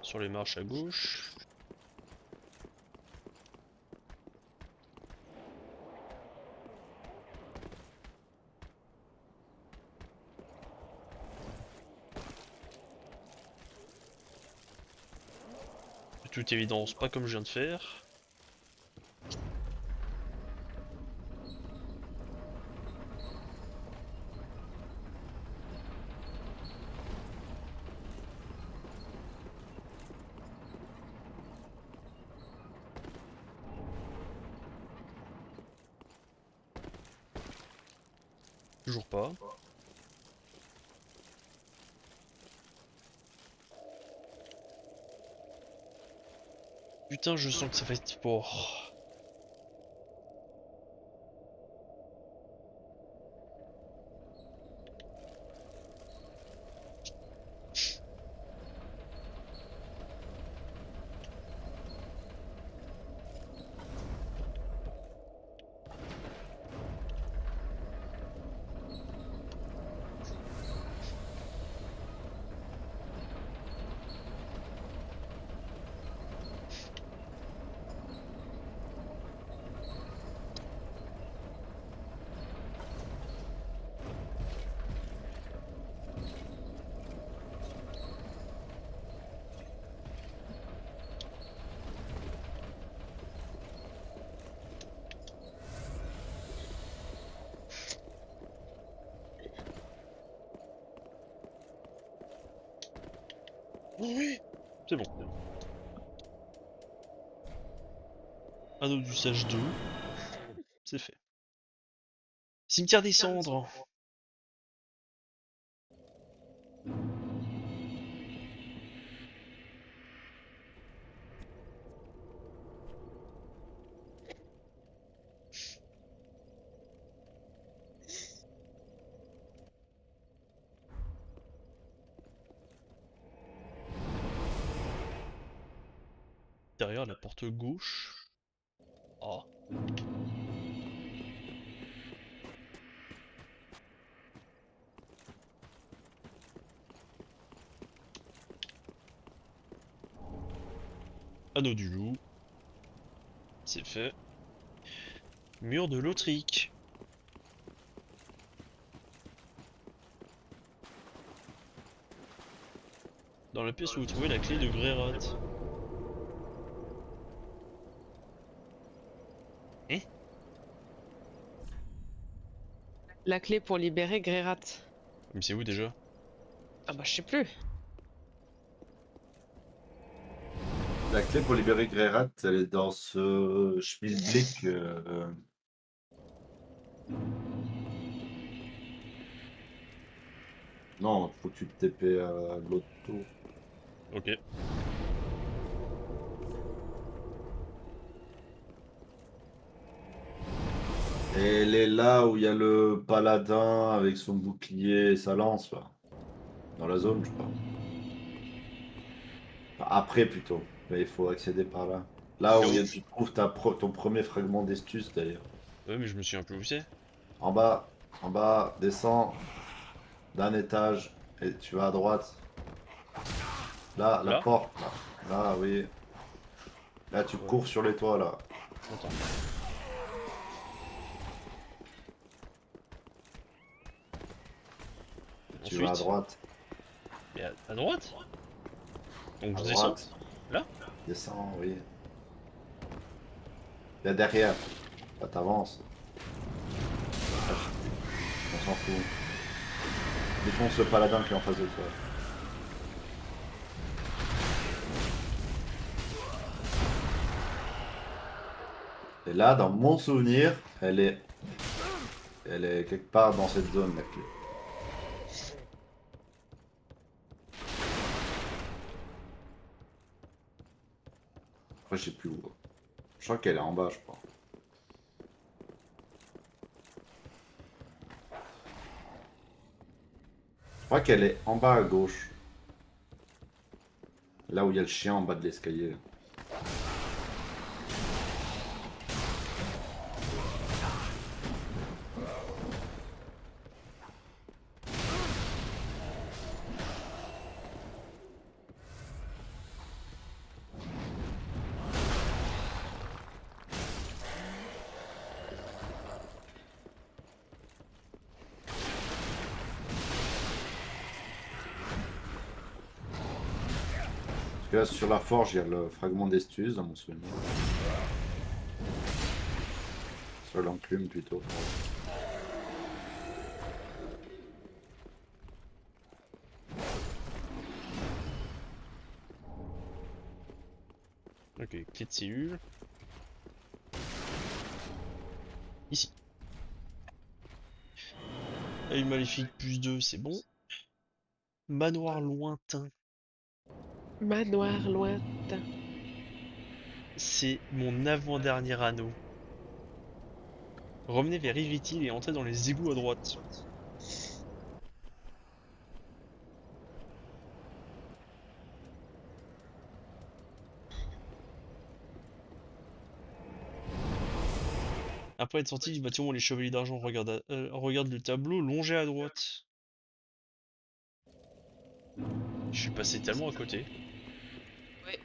Sur les marches à gauche. De toute évidence, pas comme je viens de faire. Toujours pas. Putain, je sens que ça va être sport. Oui, c'est bon. Anneau du sage 2. C'est fait. Cimetière des cendres. Derrière la porte gauche. Ah. Anneau du loup. C'est fait. Mur de l'Autrique. Dans la pièce où vous trouvez la clé de Greyrat. Hein? La clé pour libérer Greyrat. Mais c'est où déjà? Ah bah je sais plus. La clé pour libérer Greyrat, elle est dans ce Schmilblick. Non, faut que tu te TP à l'autre tour. Ok. Et elle est là où il y a le paladin avec son bouclier et sa lance, là. Dans la zone, je crois. Enfin, après, plutôt. Mais il faut accéder par là. Là où tu trouves ton premier fragment d'estus, d'ailleurs. Ouais, mais je me souviens plus où c'est. En bas, descends d'un étage et tu vas à droite. Là, la Là? porte, là. Là, oui. Là, tu Ouais. cours sur les toits, là. Attends. Tu vas à Ensuite. droite. Et à droite? Donc À je descends? droite. Là? Descends, oui. Il y a derrière. Là, t'avances. On s'en fout. Défonce le paladin qui est en face de toi. Et là, dans mon souvenir, elle est quelque part dans cette zone, la clé. Après, je sais plus où. Je crois qu'elle est en bas, je crois. Je crois qu'elle est en bas à gauche. Là où il y a le chien en bas de l'escalier. Parce que là, sur la forge, il y a le fragment d'Estus, dans mon souvenir. Sur l'enclume, plutôt. Ok, clé de cellule. Ici. Œil maléfique plus 2, c'est bon. Manoir lointain. Manoir lointain. C'est mon avant-dernier anneau. Revenez vers Iritil et entrez dans les égouts à droite. Après être sorti du bâtiment, les chevaliers d'argent regardent le tableau longé à droite. Je suis passé tellement à côté. Ouais.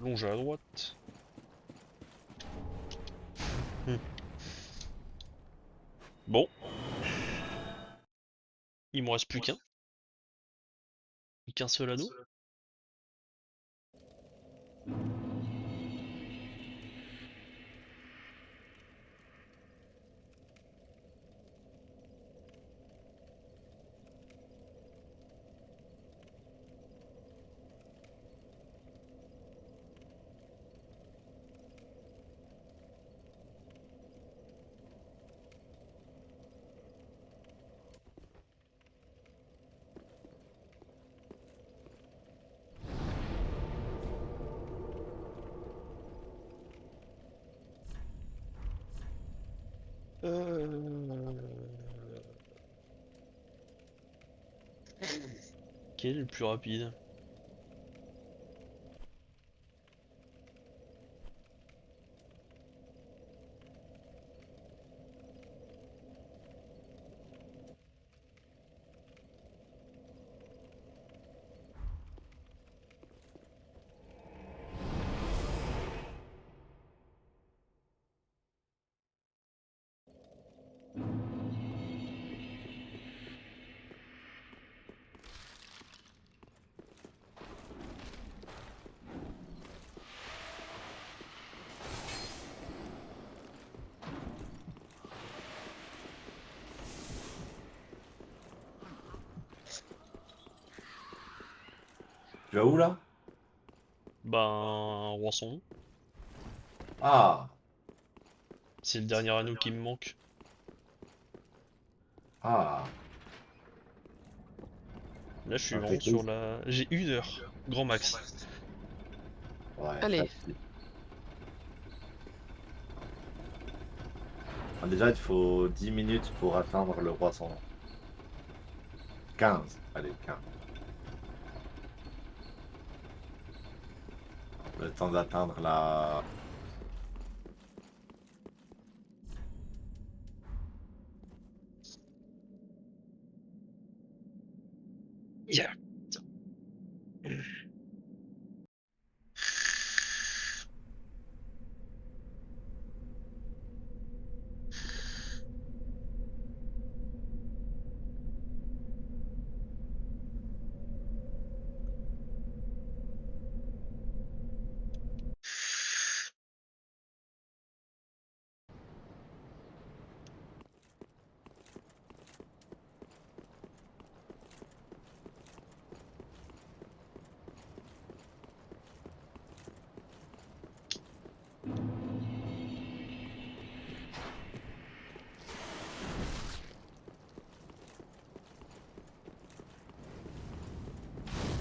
Longé à droite. Hmm. Bon, il m'en reste plus qu'un. Qu'un seul anneau. Euh... Quel est le plus rapide? Tu vas où là? Ben, Rançon. Ah, C'est le dernier anneau qui me manque. ah. Là, je suis Ah, vraiment t'es sur cool. la... J'ai 1 heure, grand max. Ouais, Allez. facile. Ah, déjà, il te faut 10 minutes pour atteindre le roi sans nom. 15. Allez, 15. Le temps d'atteindre la... Yeah.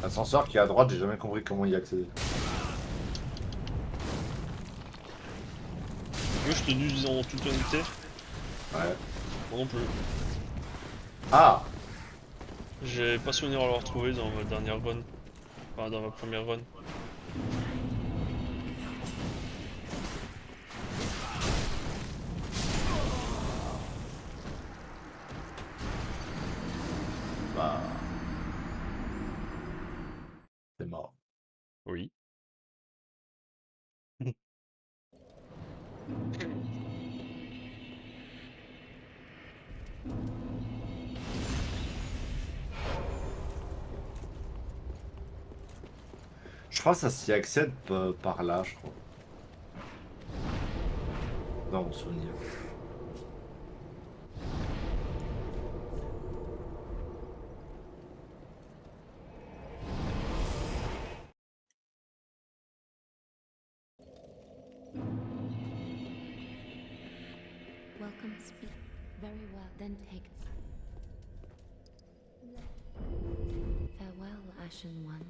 L'ascenseur qui est à droite, j'ai jamais compris comment y accéder. Moi, je te dis en toute honnêteté, Ouais. moi non plus. Ah! J'ai pas souvenir à l'avoir trouvé dans ma dernière run. Enfin, dans ma première run. Bah... C'est mort. Oui. Je crois que ça s'y accède par là, je crois. Dans mon souvenir. Welcome, speak. Very well, then take. Farewell, Ashen One.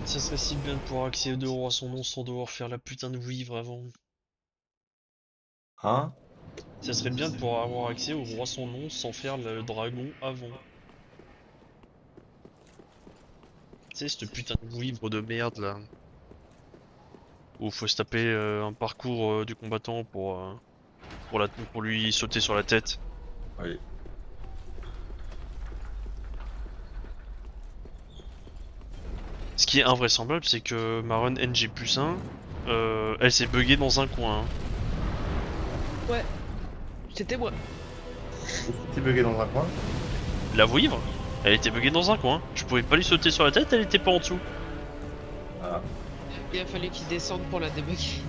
Ça serait si bien de pouvoir accéder au roi son nom sans devoir faire la putain de vivre avant. Hein? Ça serait bien de pouvoir avoir accès au roi son nom sans faire le dragon avant. Tu sais, cette putain de vivre de merde là. Où faut se taper un parcours du combattant pour lui sauter sur la tête. Oui. Ce qui est invraisemblable, c'est que ma run NG+1, elle s'est buggée dans un coin. Hein. Ouais. C'était moi. T'es bugué dans un coin? La vouivre, elle était buggée dans un coin. Je pouvais pas lui sauter sur la tête, elle était pas en dessous. Ah. Il a fallu qu'il descende pour la débugger.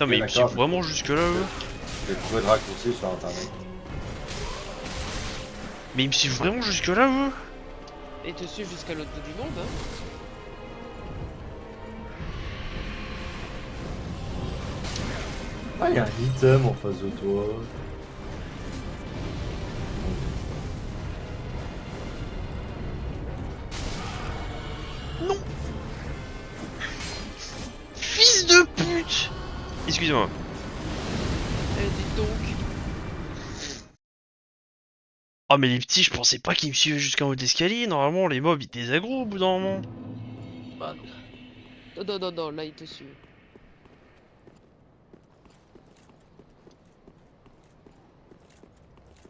Non mais Oui, ils me d'accord, suivent vraiment jusque là eux. j'ai trouvé de raccourci sur internet. Mais ils me suivent vraiment jusque là eux. Et te suivre jusqu'à l'autre bout du monde, hein. Ah, il y a un item en face de toi. Fils de pute. Excusez-moi. Dites donc. Ah mais les petits, je pensais pas qu'ils me suivaient jusqu'en haut d'escalier. Normalement les mobs ils désaggro au bout d'un moment. Bah non. Non, non, non, non, là il te suit.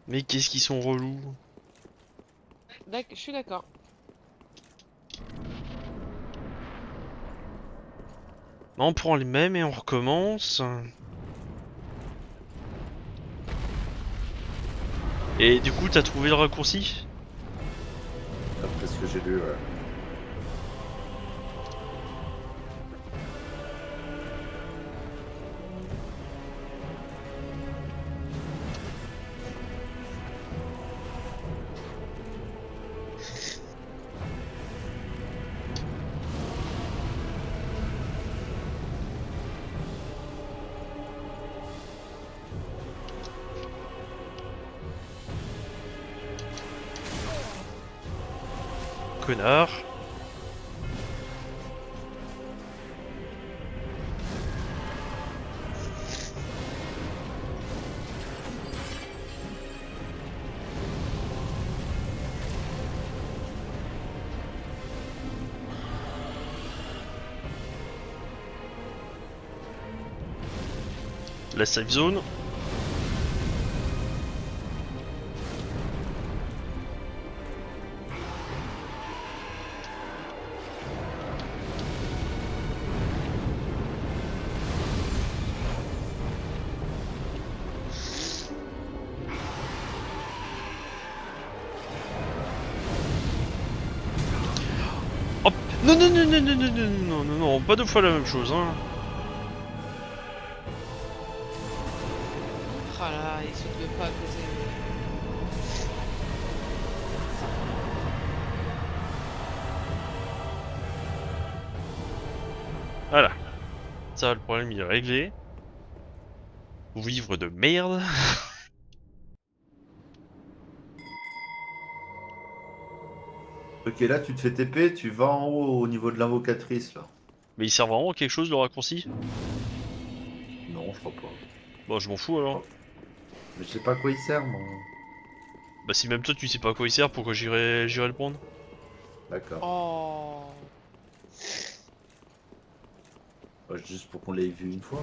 Mais qu'est-ce qu'ils sont relous. Je suis d'accord. On prend les mêmes et on recommence. Et du coup, t'as trouvé le raccourci? D'après ce que j'ai lu, ouais. Connard. La safe zone. Oh, non, non, non, non, non, non, non, non, non, non, pas deux fois la même chose, hein. Ah là, il saute même pas à côté. Voilà. Ça, le problème, il est réglé. Vivre de merde. Ok, là tu te fais TP, tu vas en haut au niveau de l'invocatrice là. Mais il sert vraiment à quelque chose, le raccourci? Non, je crois pas. Bon, je m'en fous alors. Mais je sais pas à quoi il sert, moi. Bah si même toi tu sais pas à quoi il sert, pourquoi j'irais le prendre? D'accord. Oh. Bah, juste pour qu'on l'ait vu une fois.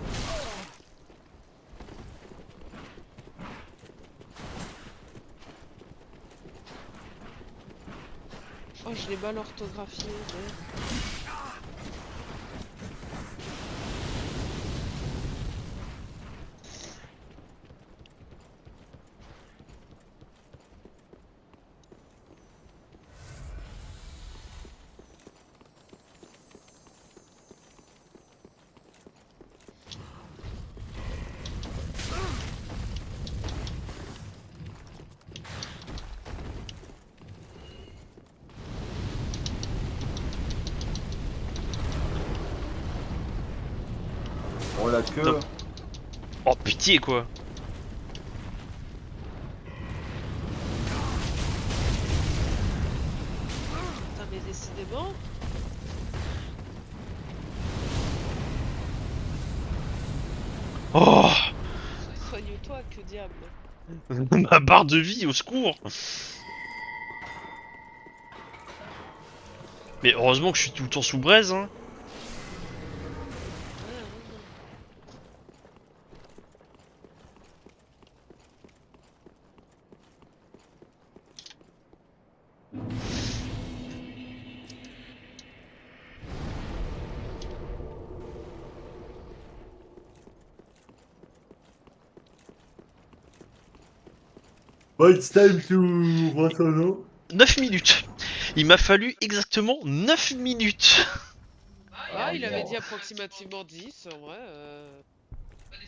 Oh, je l'ai mal orthographié. Merde. On l'a que. Top. Oh pitié quoi. Putain, mais décidément. Oh Soigne-toi, que diable. ma barre de vie, au secours. Mais heureusement que je suis tout le temps sous braise, hein. Ouais, heureusement. Oh, it's time to Rotono. 9 minutes. Il m'a fallu exactement 9 minutes. Ah, il avait dit approximativement 10, en vrai.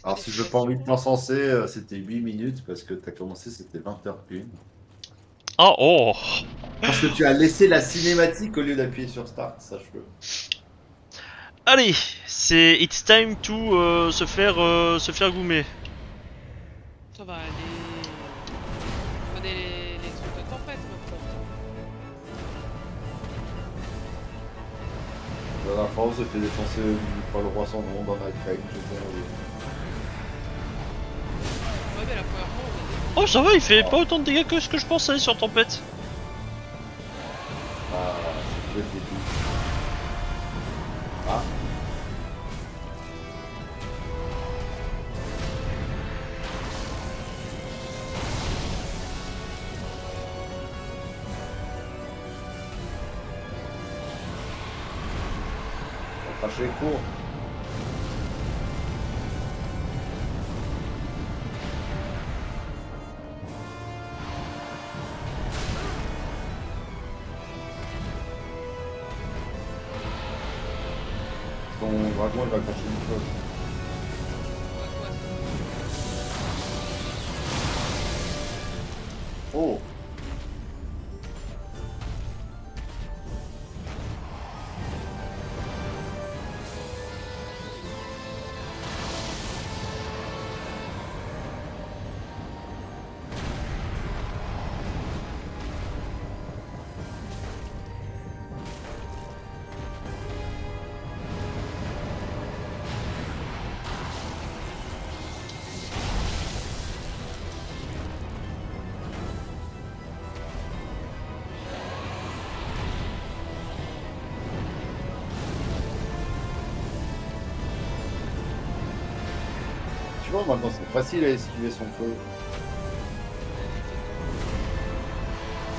Alors, si je veux pas envie de t'encenser, c'était 8 minutes parce que t'as commencé, c'était 20h01. Ah oh. Parce que tu as laissé la cinématique au lieu d'appuyer sur Start, sache-le. Allez, c'est it's time to se faire goumer. Ça va aller. Prenez les trucs de tempête maintenant. La dernière fois, on s'est fait défoncer par le roi sans nom dans la craque. Ouais, mais la première fois, on a dit. Oh ça va, il fait pas autant de dégâts que ce que je pensais sur Tempête. Ah, c'est le début. Ah. cracher, cours. Ton dragon il va cracher une chose. Oh! Tu vois, maintenant c'est facile à esquiver son feu.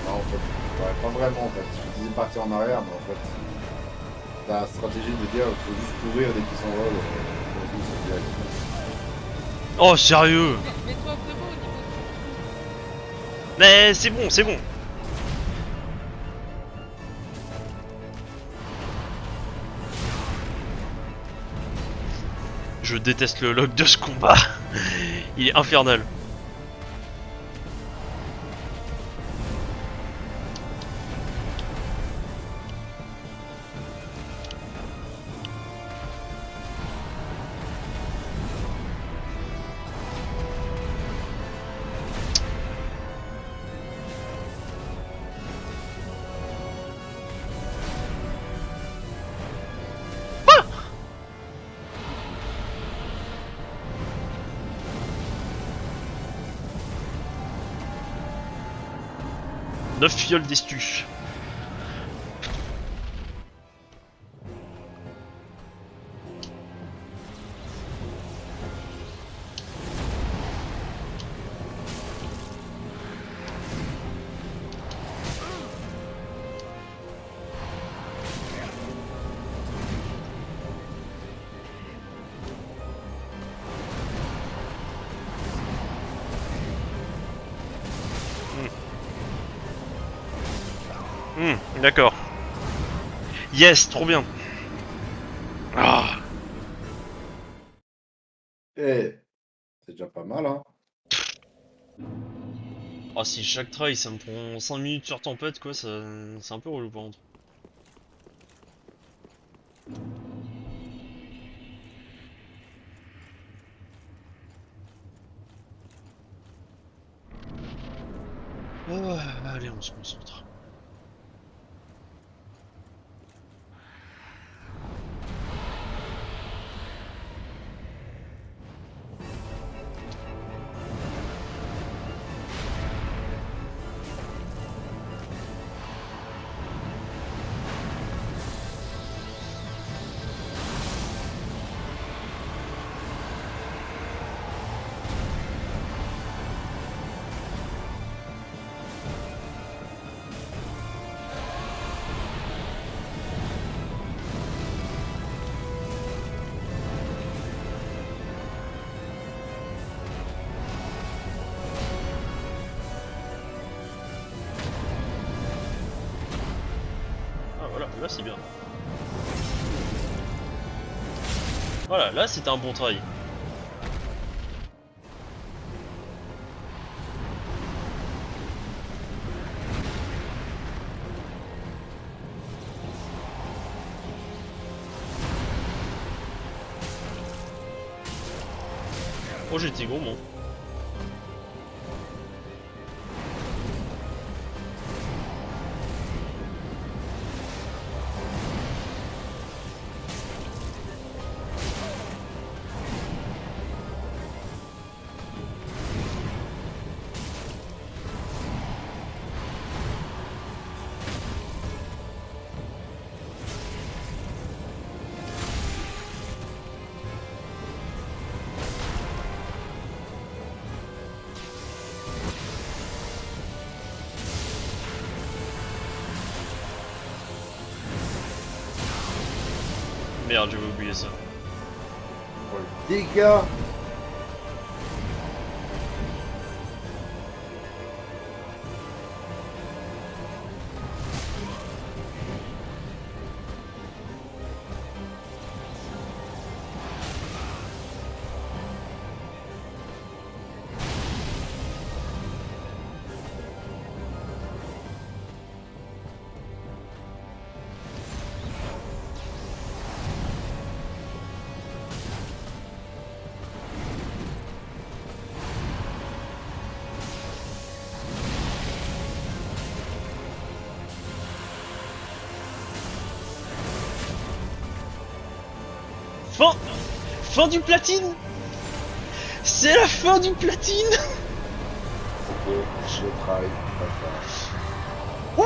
Non, en fait, ouais, pas vraiment en fait. Je disais partir en arrière, mais en fait, ta stratégie de dire qu'il faut juste courir dès qu'ils s'envolent dans une seule direction. Oh, sérieux? Mets-toi vraiment au niveau Mais c'est bon, c'est bon. Je déteste le log de ce combat. Il est infernal. Neuf fioles d'estus. D'accord. Yes, trop bien. Ah. Eh, c'est déjà pas mal, hein. Oh, si chaque try ça me prend 5 minutes sur tempête, quoi, ça, c'est un peu relou par contre. Allez, on se concentre. Voilà, là c'est bien. Voilà, là c'était un bon try. Oh, j'étais gros, moi. Merde, j'avais oublié ça. Pour les dégâts. Fin Fin du platine. C'est la fin du platine. Ok, je travaille. Ouh.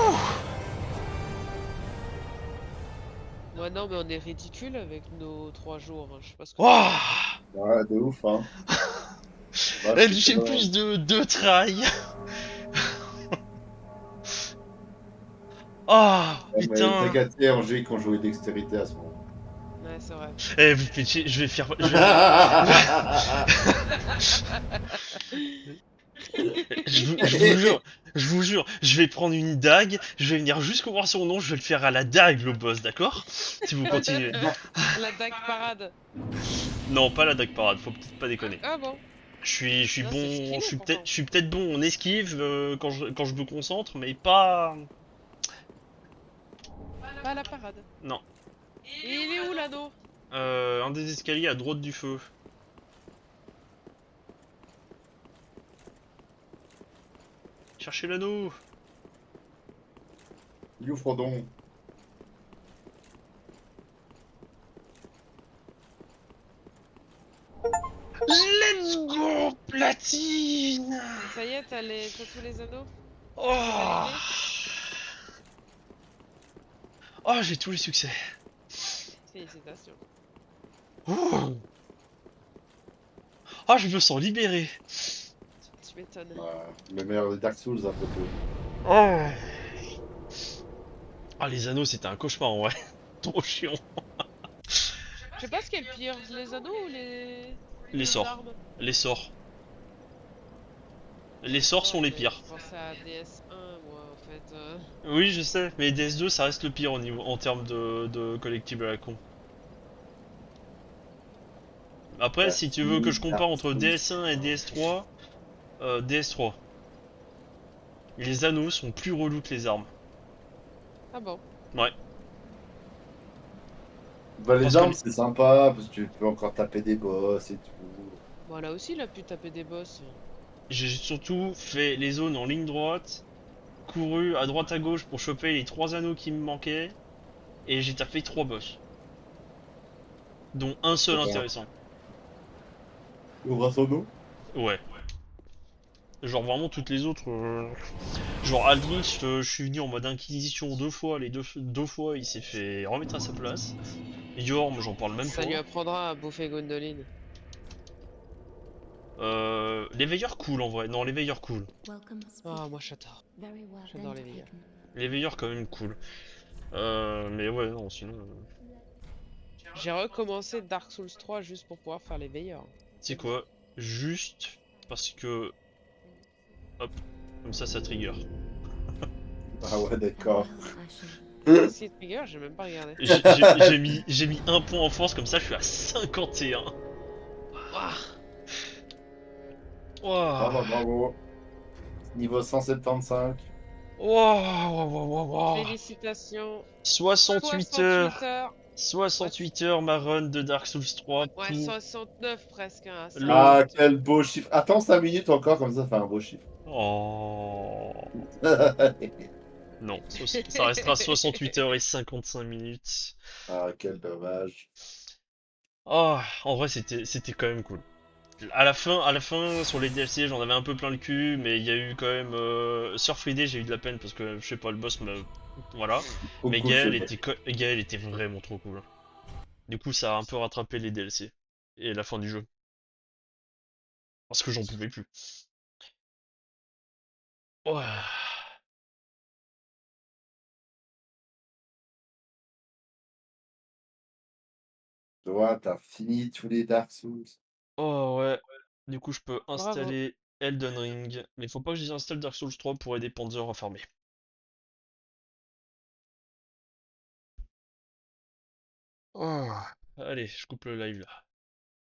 Ouais, non, mais on est ridicule avec nos 3 jours. Hein. Je sais pas ce que Ouah. Ouais, de ouf, hein. Moi, je suis J'ai content. plus de try. Ah, Ouais, mais putain. t'inquiète, RG qu'on jouait dextérité à ce moment. Ouais, c'est vrai. Eh, vous faites chier, je vous jure, je vous jure, je vais prendre une dague, je vais venir jusqu'au voir son nom, je vais le faire à la dague le boss, d'accord? Si vous continuez. La dague parade. Non, pas la dague parade, faut peut-être pas déconner. Ah bon? Je suis Non, c'est bon, stylé pourtant. je suis peut-être bon en esquive quand je me concentre, mais pas. Pas la parade. Non. Et il est où l'anneau? Un des escaliers à droite du feu. Cherchez l'anneau. You Frodon. Let's go, platine. Ça y est, t'as tous les anneaux? Oh, Réglé? oh, j'ai tous les succès. Félicitations. Ouh. Oh, je me sens libéré. Tu m'étonnes. Le meilleur des Dark Souls, après tout. Oh. Ah, les anneaux, c'était un cauchemar en vrai. Trop chiant. Je sais pas ce qui est le pire, les anneaux ou Les les sorts. armes? Les sorts. Les sorts Ouais, sont les mais pires. je pensais à DS1, moi, en fait. Oui, je sais, mais DS2, ça reste le pire en termes de collectible à la con. Après, Dark si tu veux que Souls, je compare Dark entre Souls. DS1 et DS3, DS3. Les anneaux sont plus relous que les armes. Ah bon? Ouais. Bah, les Parce que armes, c'est sympa, parce que tu peux encore taper des boss et tout. Bon, là aussi, il a pu taper des boss. j'ai surtout fait les zones en ligne droite, couru à droite à gauche pour choper les 3 anneaux qui me manquaient, et j'ai tapé 3 boss. Dont un seul D'accord. intéressant. Ouvre son eau. Ouais. Genre vraiment toutes les autres. Genre Aldrich, je suis venu en mode inquisition 2 fois, les deux fois il s'est fait remettre à sa place. Yorm, j'en parle même Ça lui pas. apprendra à bouffer Gondoline. L'éveilleur cool en vrai, non l'éveilleur cool. Welcome, Ah, speaker. moi, j'adore. Very well J'adore then les veilleurs. taken. L'éveilleur quand même cool. Mais ouais non sinon. J'ai recommencé Dark Souls 3 juste pour pouvoir faire les veilleurs. C'est quoi? Juste parce que hop, comme ça trigger. Ah ouais, d'accord. Farewell, Ashen. Qu'est-ce qui est trigger? J'ai même pas regardé. J'ai mis un point en force comme ça je suis à 51. Ouah. Ah Wouah. bah bravo. Niveau 175. Wouah, wouah, wouah, wouah, wouah. Félicitations. 68 68 heures. heures. Ouais, 68 heures ma run de Dark Souls 3 ouais, pour 69 presque. Hein, le... Ah, 68. quel beau chiffre. Attends 5 minutes encore, comme ça fait un beau chiffre. Oh... Non, ça restera 68 heures et 55 minutes. Ah, quel dommage. Oh, en vrai c'était quand même cool. À la fin sur les DLC j'en avais un peu plein le cul, mais il y a eu quand même Surf Friday, j'ai eu de la peine parce que je sais pas le boss me voilà. Trop Mais cool ce jeu. Gaël était vraiment trop cool. Du coup ça a un peu rattrapé les DLC et la fin du jeu parce que j'en pouvais plus. Ouais. Toi, t'as fini tous les Dark Souls. Oh ouais. Du coup, je peux Bravo. installer Elden Ring. Mais faut pas que j'installe Dark Souls 3 pour aider Panzer à farmer. Oh. Allez, je coupe le live là.